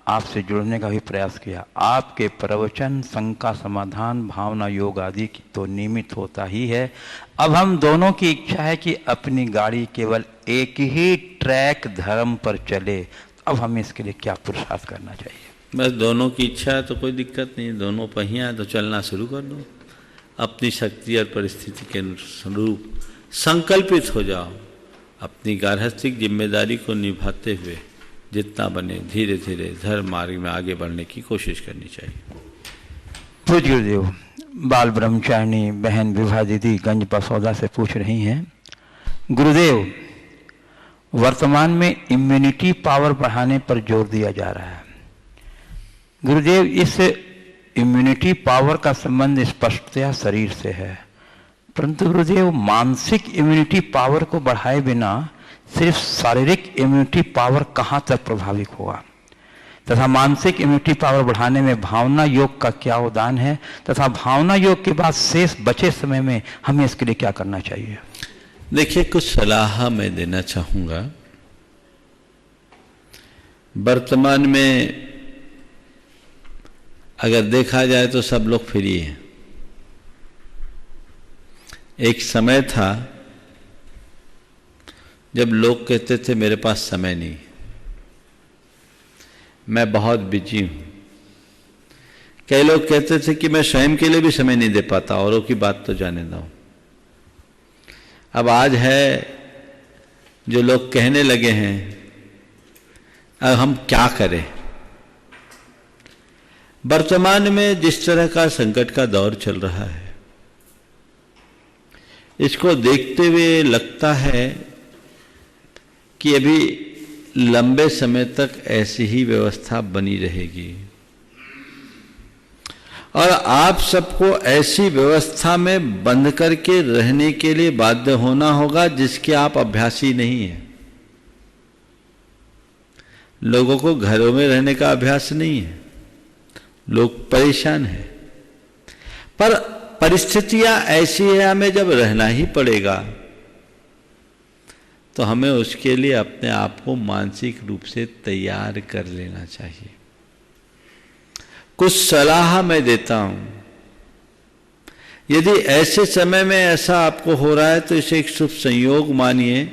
आपसे जुड़ने का भी प्रयास किया। आपके प्रवचन, शंका समाधान, भावना योग आदि की तो नियमित होता ही है। अब हम दोनों की इच्छा है कि अपनी गाड़ी केवल एक ही ट्रैक धर्म पर चले। अब हमें इसके लिए क्या पुरुषार्थ करना चाहिए? बस दोनों की इच्छा है तो कोई दिक्कत नहीं, दोनों पहिया है तो चलना शुरू कर दो। अपनी शक्ति और परिस्थिति के अनुरूप संकल्पित हो जाओ। अपनी गार्हस्थ्यिक जिम्मेदारी को निभाते हुए जितना बने धीरे धीरे धर्म मार्ग में आगे बढ़ने की कोशिश करनी चाहिए। पूज्य गुरुदेव, बाल ब्रह्मचारिणी बहन विभा दीदी गंज बसौदा से पूछ रही हैं, गुरुदेव वर्तमान में इम्यूनिटी पावर बढ़ाने पर जोर दिया जा रहा है। गुरुदेव, इस इम्यूनिटी पावर का संबंध स्पष्टतया शरीर से है, परंतु गुरुदेव मानसिक इम्यूनिटी पावर को बढ़ाए बिना सिर्फ शारीरिक इम्यूनिटी पावर कहाँ तक प्रभावित होगा, तथा मानसिक इम्यूनिटी पावर बढ़ाने में भावना योग का क्या योगदान है, तथा भावना योग के बाद शेष बचे समय में हमें इसके लिए क्या करना चाहिए? देखिए, कुछ सलाह मैं देना चाहूँगा। वर्तमान में अगर देखा जाए तो सब लोग फ्री हैं। एक समय था जब लोग कहते थे मेरे पास समय नहीं, मैं बहुत बिजी हूं। कई लोग कहते थे कि मैं स्वयं के लिए भी समय नहीं दे पाता, औरों की बात तो जाने दो। अब आज है जो लोग कहने लगे हैं, अब हम क्या करें। वर्तमान में जिस तरह का संकट का दौर चल रहा है, इसको देखते हुए लगता है कि अभी लंबे समय तक ऐसी ही व्यवस्था बनी रहेगी और आप सबको ऐसी व्यवस्था में बंद करके रहने के लिए बाध्य होना होगा जिसके आप अभ्यासी नहीं हैं। लोगों को घरों में रहने का अभ्यास नहीं है, लोग परेशान हैं, पर परिस्थितियां ऐसी है, हमें जब रहना ही पड़ेगा तो हमें उसके लिए अपने आप को मानसिक रूप से तैयार कर लेना चाहिए। कुछ सलाह मैं देता हूं, यदि ऐसे समय में ऐसा आपको हो रहा है तो इसे एक शुभ संयोग मानिए।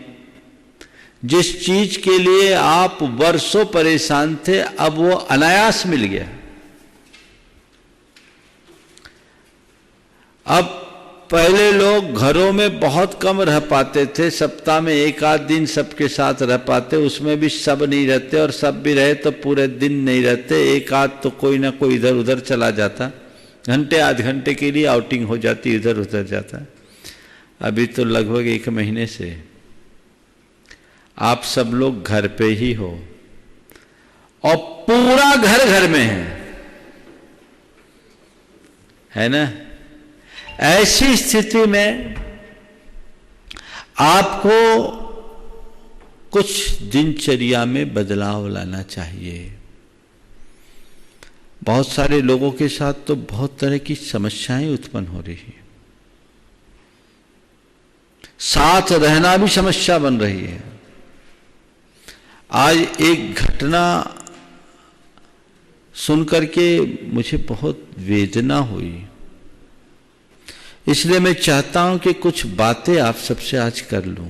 जिस चीज के लिए आप वर्षों परेशान थे, अब वो अनायास मिल गया। अब पहले लोग घरों में बहुत कम रह पाते थे, सप्ताह में 1 आध दिन सबके साथ रह पाते, उसमें भी सब नहीं रहते, और सब भी रहे तो पूरे दिन नहीं रहते, 1 आध तो कोई ना कोई इधर उधर चला जाता, घंटे आध घंटे के लिए आउटिंग हो जाती, इधर उधर जाता। अभी तो लगभग 1 महीने से आप सब लोग घर पे ही हो और पूरा घर घर में है ना। ऐसी स्थिति में आपको कुछ दिनचर्या में बदलाव लाना चाहिए। बहुत सारे लोगों के साथ तो बहुत तरह की समस्याएं उत्पन्न हो रही है, साथ रहना भी समस्या बन रही है। आज एक घटना सुनकर के मुझे बहुत वेदना हुई, इसलिए मैं चाहता हूं कि कुछ बातें आप सबसे आज कर लूं।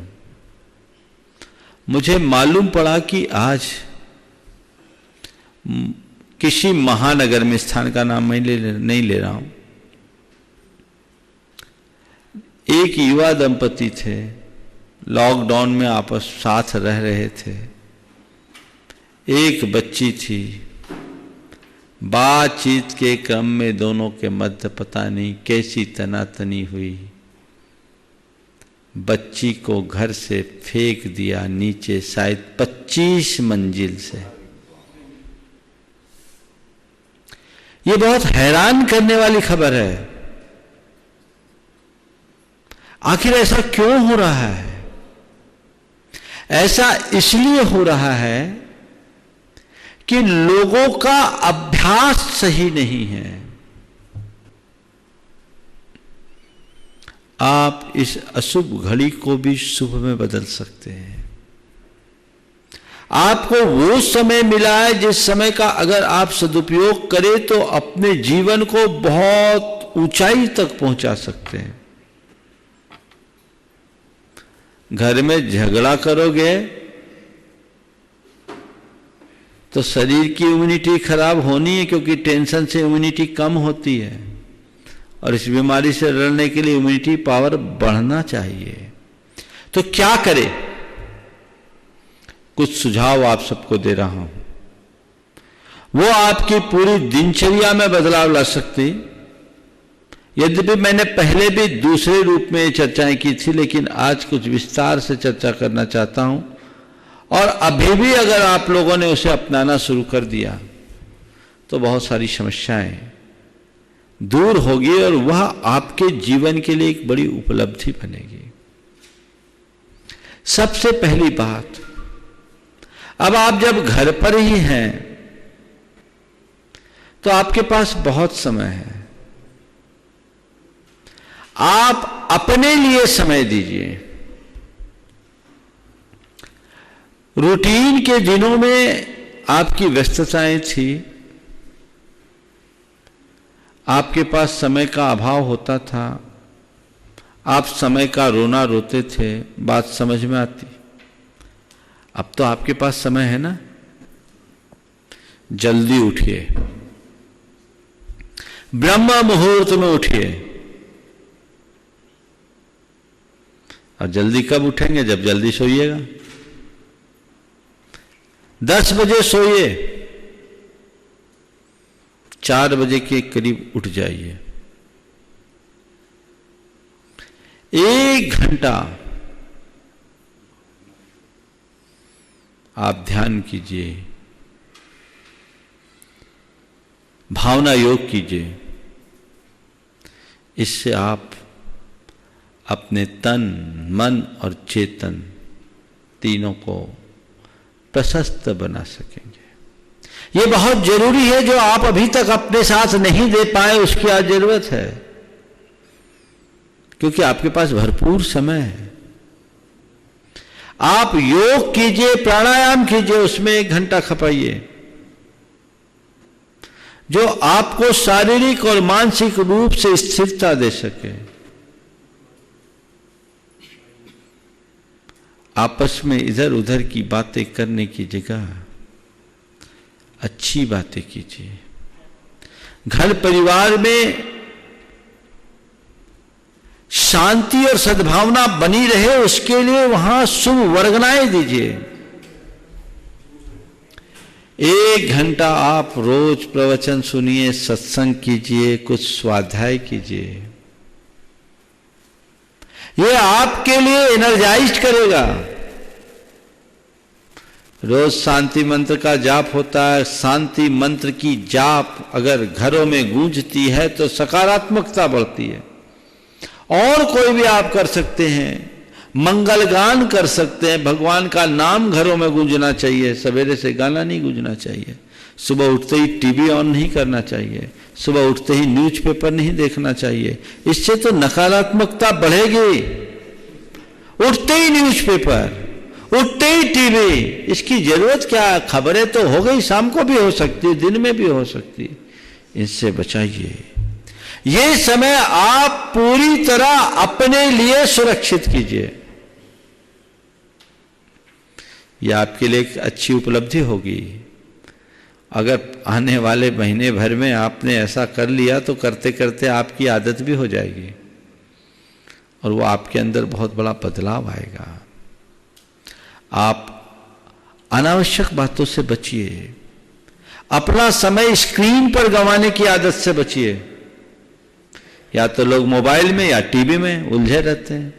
मुझे मालूम पड़ा कि आज किसी महानगर में, स्थान का नाम मैं नहीं ले रहा हूं, एक युवा दंपति थे, लॉकडाउन में आपस साथ रह रहे थे, एक बच्ची थी। बातचीत के क्रम में दोनों के मध्य पता नहीं कैसी तनातनी हुई, बच्ची को घर से फेंक दिया नीचे, शायद 25 मंजिल से। ये बहुत हैरान करने वाली खबर है। आखिर ऐसा क्यों हो रहा है? ऐसा इसलिए हो रहा है कि लोगों का अभ्यास सही नहीं है। आप इस अशुभ घड़ी को भी शुभ में बदल सकते हैं। आपको वो समय मिला है जिस समय का अगर आप सदुपयोग करें तो अपने जीवन को बहुत ऊंचाई तक पहुंचा सकते हैं। घर में झगड़ा करोगे तो शरीर की इम्यूनिटी खराब होनी है, क्योंकि टेंशन से इम्यूनिटी कम होती है और इस बीमारी से लड़ने के लिए इम्यूनिटी पावर बढ़ना चाहिए। तो क्या करें? कुछ सुझाव आप सबको दे रहा हूं, वो आपकी पूरी दिनचर्या में बदलाव ला सकती। यद्यपि मैंने पहले भी दूसरे रूप में चर्चाएं की थी, लेकिन आज कुछ विस्तार से चर्चा करना चाहता हूं। और अभी भी अगर आप लोगों ने उसे अपनाना शुरू कर दिया तो बहुत सारी समस्याएं दूर होगी और वह आपके जीवन के लिए एक बड़ी उपलब्धि बनेगी। सबसे पहली बात, अब आप जब घर पर ही हैं तो आपके पास बहुत समय है। आप अपने लिए समय दीजिए। रूटीन के दिनों में आपकी व्यस्तताएं थी, आपके पास समय का अभाव होता था, आप समय का रोना रोते थे, बात समझ में आती। अब तो आपके पास समय है ना, जल्दी उठिए, ब्रह्म मुहूर्त में उठिए। और जल्दी कब उठेंगे? जब जल्दी सोइएगा। 10 बजे सोइए, 4 बजे के करीब उठ जाइए। 1 घंटा आप ध्यान कीजिए, भावना योग कीजिए। इससे आप अपने तन, मन और चेतन तीनों को प्रशस्त बना सकेंगे। ये बहुत जरूरी है। जो आप अभी तक अपने साथ नहीं दे पाए उसकी आज जरूरत है, क्योंकि आपके पास भरपूर समय है। आप योग कीजिए, प्राणायाम कीजिए, उसमें 1 घंटा खपाइए, जो आपको शारीरिक और मानसिक रूप से स्थिरता दे सके। आपस में इधर उधर की बातें करने की जगह अच्छी बातें कीजिए। घर परिवार में शांति और सद्भावना बनी रहे, उसके लिए वहां शुभ वर्गनाएं दीजिए। 1 घंटा आप रोज प्रवचन सुनिए, सत्संग कीजिए, कुछ स्वाध्याय कीजिए। ये आपके लिए एनर्जाइज करेगा। रोज शांति मंत्र का जाप होता है। शांति मंत्र की जाप अगर घरों में गूंजती है तो सकारात्मकता बढ़ती है। और कोई भी आप कर सकते हैं, मंगल गान कर सकते हैं। भगवान का नाम घरों में गूंजना चाहिए। सवेरे से गाना नहीं गूंजना चाहिए। सुबह उठते ही टीवी ऑन नहीं करना चाहिए। सुबह उठते ही न्यूज़पेपर नहीं देखना चाहिए। इससे तो नकारात्मकता बढ़ेगी। उठते ही न्यूज़पेपर, उठते ही टीवी, इसकी जरूरत क्या है? खबरें तो हो गई, शाम को भी हो सकती है, दिन में भी हो सकती है। इनसे बचाइए। ये समय आप पूरी तरह अपने लिए सुरक्षित कीजिए। यह आपके लिए एक अच्छी उपलब्धि होगी। अगर आने वाले महीने भर में आपने ऐसा कर लिया तो करते करते आपकी आदत भी हो जाएगी और वो आपके अंदर बहुत बड़ा बदलाव आएगा। आप अनावश्यक बातों से बचिए। अपना समय स्क्रीन पर गंवाने की आदत से बचिए। या तो लोग मोबाइल में या टीवी में उलझे रहते हैं।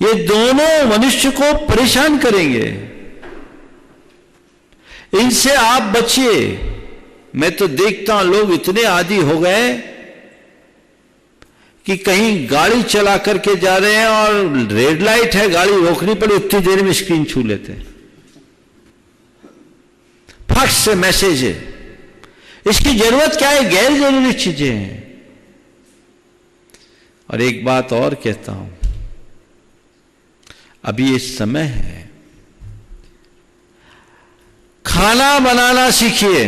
ये दोनों मनुष्य को परेशान करेंगे। इनसे आप बचिए। मैं तो देखता हूं लोग इतने आदी हो गए कि कहीं गाड़ी चला करके जा रहे हैं और रेड लाइट है, गाड़ी रोकनी पड़ी, उतनी देर में स्क्रीन छू लेते हैं, फट से मैसेज है। इसकी जरूरत क्या है? गैर जरूरी चीजें हैं। और एक बात और कहता हूं, अभी ये समय है, खाना बनाना सीखिए।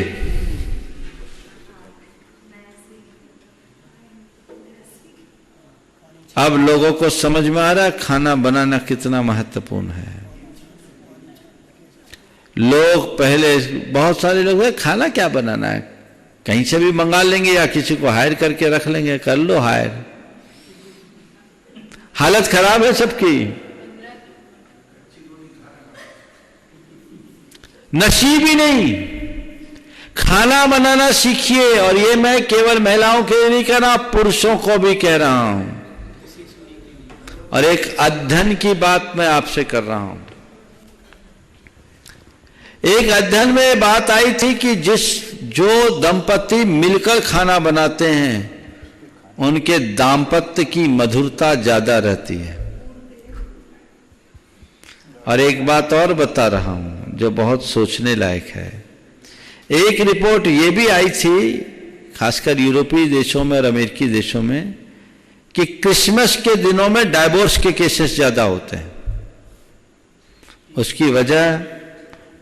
अब लोगों को समझ में आ रहा है खाना बनाना कितना महत्वपूर्ण है। लोग पहले, बहुत सारे लोग हैं, खाना क्या बनाना है, कहीं से भी मंगा लेंगे या किसी को हायर करके रख लेंगे, कर लो हायर। हालत खराब है सबकी, नसीब ही नहीं। खाना बनाना सीखिए। और ये मैं केवल महिलाओं के लिए नहीं कह रहा, पुरुषों को भी कह रहा हूं। और एक अध्ययन की बात मैं आपसे कर रहा हूं। एक अध्ययन में बात आई थी कि जो दंपति मिलकर खाना बनाते हैं उनके दाम्पत्य की मधुरता ज्यादा रहती है। और एक बात और बता रहा हूं जो बहुत सोचने लायक है। एक रिपोर्ट ये भी आई थी, खासकर यूरोपीय देशों में और अमेरिकी देशों में, कि क्रिसमस के दिनों में डाइवोर्स के केसेस ज्यादा होते हैं। उसकी वजह,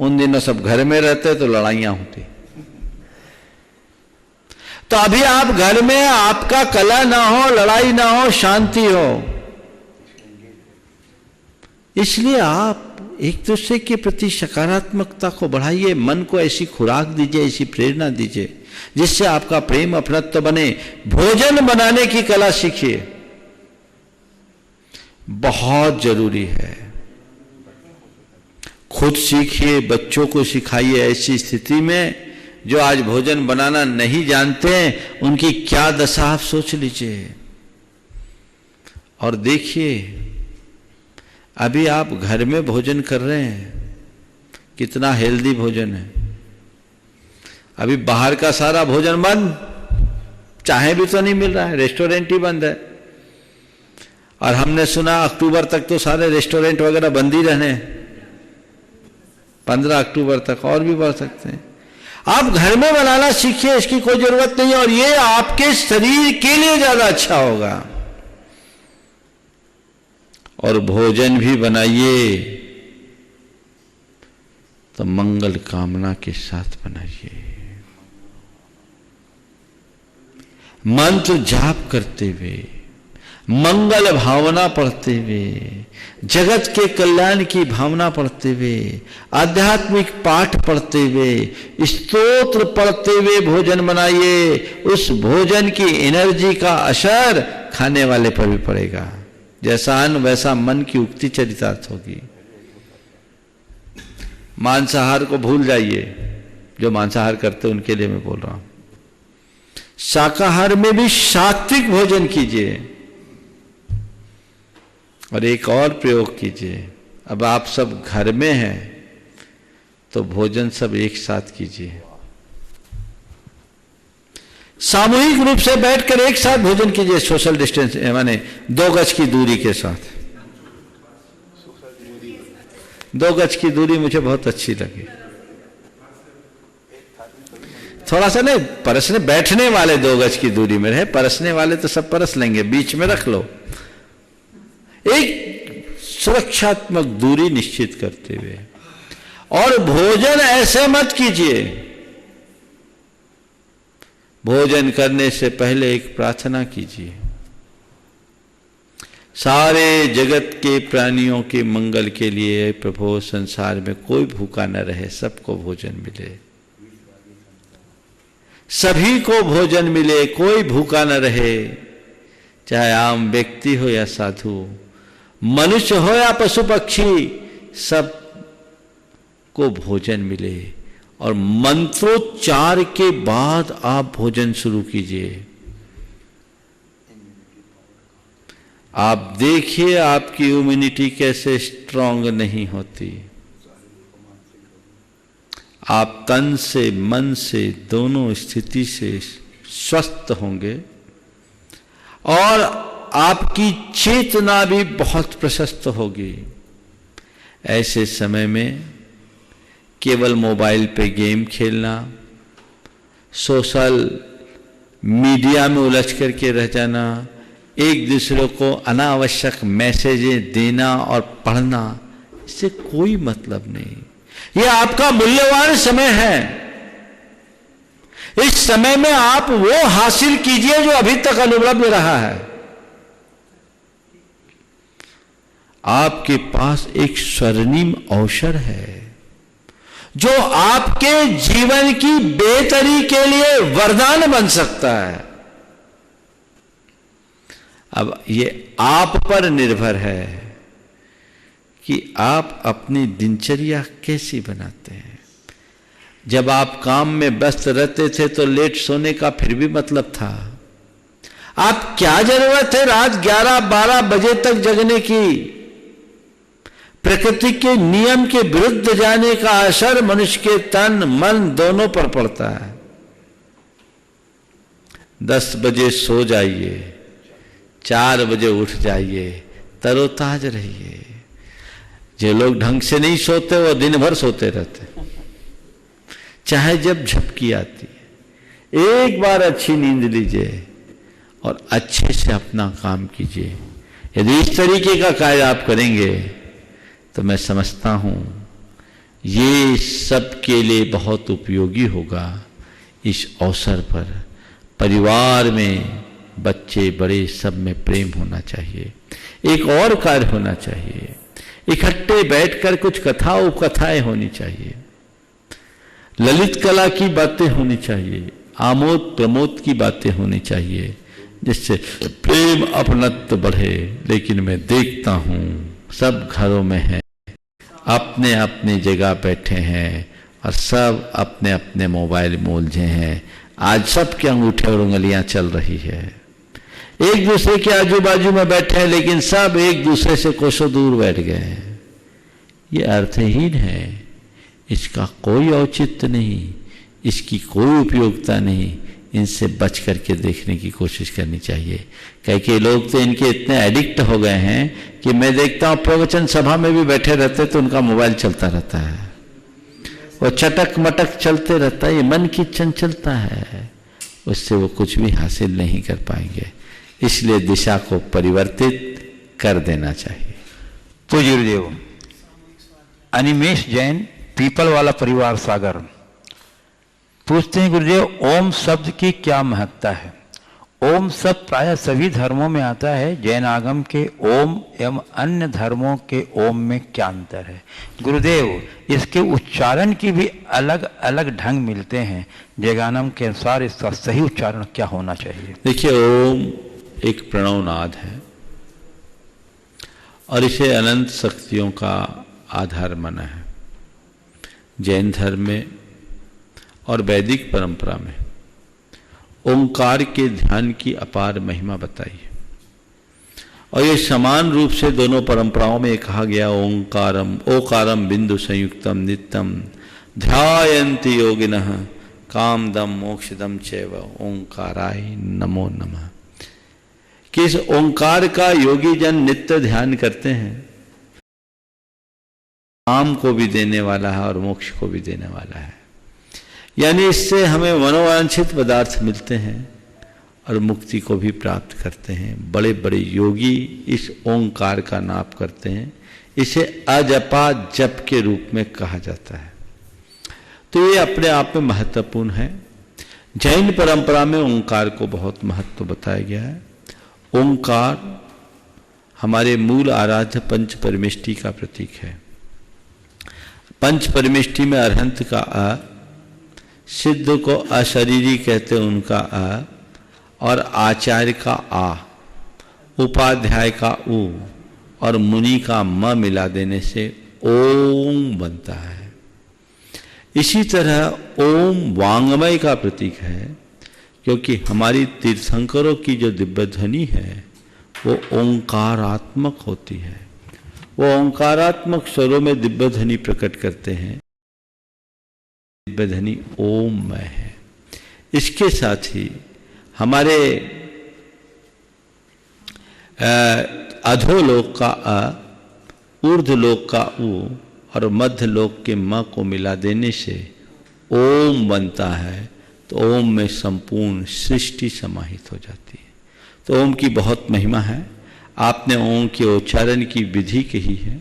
उन दिनों सब घर में रहते तो लड़ाइयां होती। तो अभी आप घर में, आपका कलह ना हो, लड़ाई ना हो, शांति हो, इसलिए आप एक दूसरे के प्रति सकारात्मकता को बढ़ाइए। मन को ऐसी खुराक दीजिए, ऐसी प्रेरणा दीजिए जिससे आपका प्रेम अपनत्व बने। भोजन बनाने की कला सीखिए, बहुत जरूरी है। खुद सीखिए, बच्चों को सिखाइए। ऐसी स्थिति में जो आज भोजन बनाना नहीं जानते हैं उनकी क्या दशा आप सोच लीजिए। और देखिए, अभी आप घर में भोजन कर रहे हैं, कितना हेल्दी भोजन है। अभी बाहर का सारा भोजन बंद, चाहे भी तो नहीं मिल रहा है, रेस्टोरेंट ही बंद है। और हमने सुना अक्टूबर तक तो सारे रेस्टोरेंट वगैरह बंद ही रहने, 15 अक्टूबर तक, और भी बढ़ सकते हैं। आप घर में बनाना सीखिए, इसकी कोई जरूरत नहीं है। और ये आपके शरीर के लिए ज्यादा अच्छा होगा। और भोजन भी बनाइए तो मंगल कामना के साथ बनाइए। मंत्र जाप करते हुए, मंगल भावना पढ़ते हुए, जगत के कल्याण की भावना पढ़ते हुए, आध्यात्मिक पाठ पढ़ते हुए, स्तोत्र पढ़ते हुए भोजन बनाइए। उस भोजन की एनर्जी का असर खाने वाले पर भी पड़ेगा। जैसा अन्न वैसा मन की उक्ति चरितार्थ होगी। मांसाहार को भूल जाइए, जो मांसाहार करते उनके लिए मैं बोल रहा हूं। शाकाहार में भी सात्विक भोजन कीजिए। और एक और प्रयोग कीजिए, अब आप सब घर में हैं तो भोजन सब एक साथ कीजिए। सामूहिक रूप से बैठकर एक साथ भोजन कीजिए, सोशल डिस्टेंस, माने 2 गज की दूरी के साथ। 2 गज की दूरी मुझे बहुत अच्छी लगी। थोड़ा सा नहीं परसने, बैठने वाले 2 गज की दूरी में रहे, परसने वाले तो सब परस लेंगे, बीच में रख लो। एक सुरक्षात्मक दूरी निश्चित करते हुए। और भोजन ऐसे मत कीजिए, भोजन करने से पहले एक प्रार्थना कीजिए, सारे जगत के प्राणियों के मंगल के लिए प्रभु संसार में कोई भूखा न रहे, सबको भोजन मिले, सभी को भोजन मिले, कोई भूखा न रहे, चाहे आम व्यक्ति हो या साधु, मनुष्य हो या पशु पक्षी, सब को भोजन मिले। और मंत्रोच्चार के बाद आप भोजन शुरू कीजिए। आप देखिए आपकी इम्यूनिटी कैसे स्ट्रांग नहीं होती। आप तन से मन से दोनों स्थिति से स्वस्थ होंगे। और आपकी चेतना भी बहुत प्रशस्त होगी। ऐसे समय में केवल मोबाइल पे गेम खेलना, सोशल मीडिया में उलझ करके रह जाना, एक दूसरे को अनावश्यक मैसेजें देना और पढ़ना, इससे कोई मतलब नहीं। यह आपका मूल्यवान समय है। इस समय में आप वो हासिल कीजिए जो अभी तक अनुपलब्ध रहा है। आपके पास एक स्वर्णिम अवसर है जो आपके जीवन की बेहतरी के लिए वरदान बन सकता है। अब ये आप पर निर्भर है कि आप अपनी दिनचर्या कैसी बनाते हैं। जब आप काम में व्यस्त रहते थे तो लेट सोने का फिर भी मतलब था। आप क्या जरूरत है रात 11-12 बजे तक जगने की। प्रकृति के नियम के विरुद्ध जाने का असर मनुष्य के तन मन दोनों पर पड़ता है। 10 बजे सो जाइए, 4 बजे उठ जाइए, तरोताज रहिए। जो लोग ढंग से नहीं सोते वो दिन भर सोते रहते, चाहे जब झपकी आती है। एक बार अच्छी नींद लीजिए और अच्छे से अपना काम कीजिए। यदि इस तरीके का कार्य आप करेंगे तो मैं समझता हूं ये सबके लिए बहुत उपयोगी होगा। इस अवसर पर परिवार में बच्चे बड़े सब में प्रेम होना चाहिए। एक और कार्य होना चाहिए, इकट्ठे बैठकर कुछ कथा उपकथाएं होनी चाहिए, ललित कला की बातें होनी चाहिए, आमोद प्रमोद की बातें होनी चाहिए, जिससे प्रेम अपनत्व बढ़े। लेकिन मैं देखता हूं सब घरों में है, अपने अपनी जगह बैठे हैं और सब अपने अपने मोबाइल में उलझे हैं। आज सबके अंगूठे और उंगलियां चल रही है, एक दूसरे के आजू बाजू में बैठे हैं लेकिन सब एक दूसरे से कोसों दूर बैठ गए हैं। ये अर्थहीन है, इसका कोई औचित्य नहीं, इसकी कोई उपयोगिता नहीं। इनसे बच करके देखने की कोशिश करनी चाहिए। कई लोग तो इनके इतने एडिक्ट हो गए हैं कि मैं देखता हूं प्रवचन सभा में भी बैठे रहते तो उनका मोबाइल चलता रहता है, वो चटक मटक चलते रहता है। ये मन की चंचलता है, उससे वो कुछ भी हासिल नहीं कर पाएंगे। इसलिए दिशा को परिवर्तित कर देना चाहिए। तो गुरुदेव अनिमेश जैन, पीपल वाला परिवार, सागर, पूछते हैं गुरुदेव ओम शब्द की क्या महत्ता है। ओम शब्द प्रायः सभी धर्मों में आता है, जैन आगम के ओम एवं अन्य धर्मों के ओम में क्या अंतर है। गुरुदेव इसके उच्चारण की भी अलग अलग ढंग मिलते हैं, जैनागम के अनुसार इसका सही उच्चारण क्या होना चाहिए। देखिए ओम एक प्रणवनाद है और इसे अनंत शक्तियों का आधार माना है। जैन धर्म में और वैदिक परंपरा में ओंकार के ध्यान की अपार महिमा बताई है और ये समान रूप से दोनों परंपराओं में कहा गया ओंकारम ओकारम बिंदु संयुक्तम नित्यम ध्यायन्ति योगिनः कामदम मोक्षदम चैव ओंकाराय नमो नमः। कि इस ओंकार का योगी जन नित्य ध्यान करते हैं, काम को भी देने वाला है और मोक्ष को भी देने वाला है। यानी इससे हमें मनोवांछित पदार्थ मिलते हैं और मुक्ति को भी प्राप्त करते हैं। बड़े बड़े योगी इस ओंकार का नाप करते हैं, इसे अजपा जप के रूप में कहा जाता है। तो ये अपने आप में महत्वपूर्ण है। जैन परंपरा में ओंकार को बहुत महत्व बताया गया है। ओंकार हमारे मूल आराध्य पंच परमेष्टि का प्रतीक है। पंच परमेष्टि में अरहंत का अ, सिद्ध को अशरीरी कहते हैं उनका अ, और आचार्य का आ, उपाध्याय का उ और मुनि का म मिला देने से ओम बनता है। इसी तरह ओम वांग्मय का प्रतीक है, क्योंकि हमारी तीर्थंकरों की जो दिव्य ध्वनि है वो ओंकारात्मक होती है। वो ओंकारात्मक स्वरों में दिव्य ध्वनि प्रकट करते हैं। दिव्य ध्वनि ओममय है। इसके साथ ही हमारे अधोलोक का अ, ऊर्ध्वलोक का उ और मध्य लोक के म को मिला देने से ओम बनता है। तो ओम में संपूर्ण सृष्टि समाहित हो जाती है। तो ओम की बहुत महिमा है। आपने ओम के उच्चारण की विधि कही है।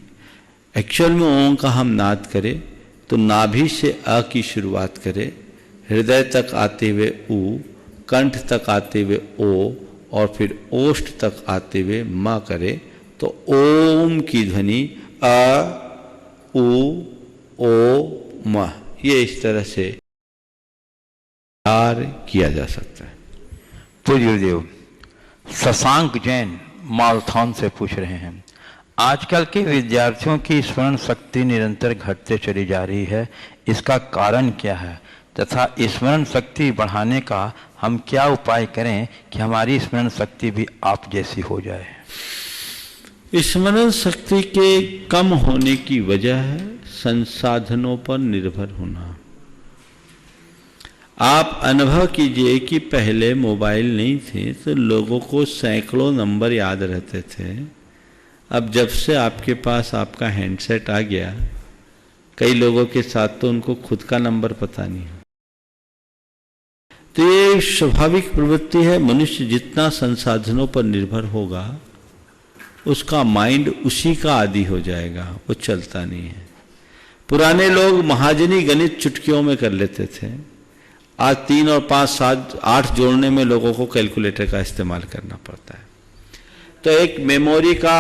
एक्चुअल में ओम का हम नाद करें तो नाभि से अ की शुरुआत करें, हृदय तक आते हुए उ, कंठ तक आते हुए ओ और फिर ओष्ठ तक आते हुए म करें तो ओम की ध्वनि अ उ ओ म, ये इस तरह से किया जा सकता है। पूज्य गुरुदेव, शशांक जैन मालथान से पूछ रहे हैं, आजकल के विद्यार्थियों की स्मरण शक्ति निरंतर घटते चली जा रही है, इसका कारण क्या है तथा स्मरण शक्ति बढ़ाने का हम क्या उपाय करें कि हमारी स्मरण शक्ति भी आप जैसी हो जाए? स्मरण शक्ति के कम होने की वजह है संसाधनों पर निर्भर होना। आप अनुभव कीजिए कि पहले मोबाइल नहीं थे तो लोगों को सैकड़ों नंबर याद रहते थे। अब जब से आपके पास आपका हैंडसेट आ गया, कई लोगों के साथ तो उनको खुद का नंबर पता नहीं। तो ये स्वाभाविक प्रवृत्ति है। मनुष्य जितना संसाधनों पर निर्भर होगा उसका माइंड उसी का आदी हो जाएगा, वो चलता नहीं है। पुराने लोग महाजनी गणित चुटकियों में कर लेते थे। आज 3 और 5, 7, 8 जोड़ने में लोगों को कैलकुलेटर का इस्तेमाल करना पड़ता है। तो एक मेमोरी का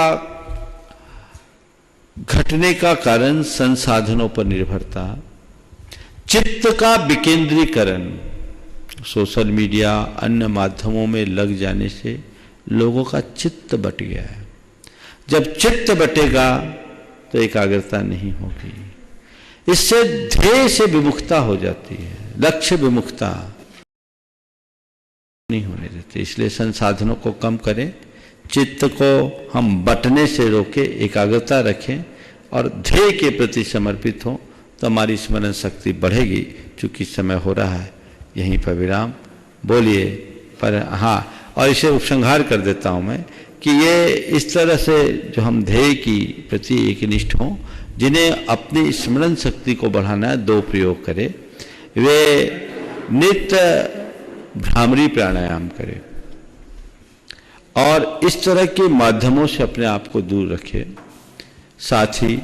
घटने का कारण संसाधनों पर निर्भरता, चित्त का विकेंद्रीकरण, सोशल मीडिया अन्य माध्यमों में लग जाने से लोगों का चित्त बट गया है। जब चित्त बटेगा तो एकाग्रता नहीं होगी, इससे ध्येय से विमुखता हो जाती है, लक्ष्य विमुखता नहीं होने देते। इसलिए संसाधनों को कम करें, चित्त को हम बटने से रोकें, एकाग्रता रखें और ध्येय के प्रति समर्पित हों तो हमारी स्मरण शक्ति बढ़ेगी। चूंकि समय हो रहा है, यहीं पर विराम बोलिए। पर हाँ, और इसे उपसंहार कर देता हूँ मैं कि ये इस तरह से जो हम ध्येय की प्रति एकनिष्ठ हों, जिन्हें अपनी स्मरण शक्ति को बढ़ाना है, 2 प्रयोग करें। वे नित्य भ्रामरी प्राणायाम करें और इस तरह के माध्यमों से अपने आप को दूर रखें। साथ ही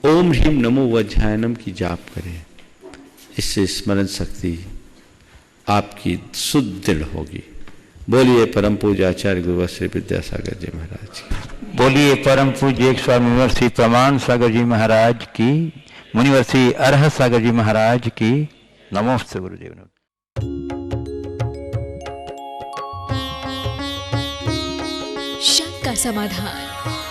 ओम ह्रीम नमो वज्रायनम की जाप करें। इससे स्मरण शक्ति आपकी सुदृढ़ होगी। बोलिए परम पूज्य आचार्य गुरुवर श्री विद्यासागर जी महाराज की। बोलिए परम पूज्य एक स्वामी श्री प्रमाण सागर जी महाराज की, मुनिवर श्री अरहत सागर जी महाराज की। नमोस्तु गुरुदेव। शंका समाधान।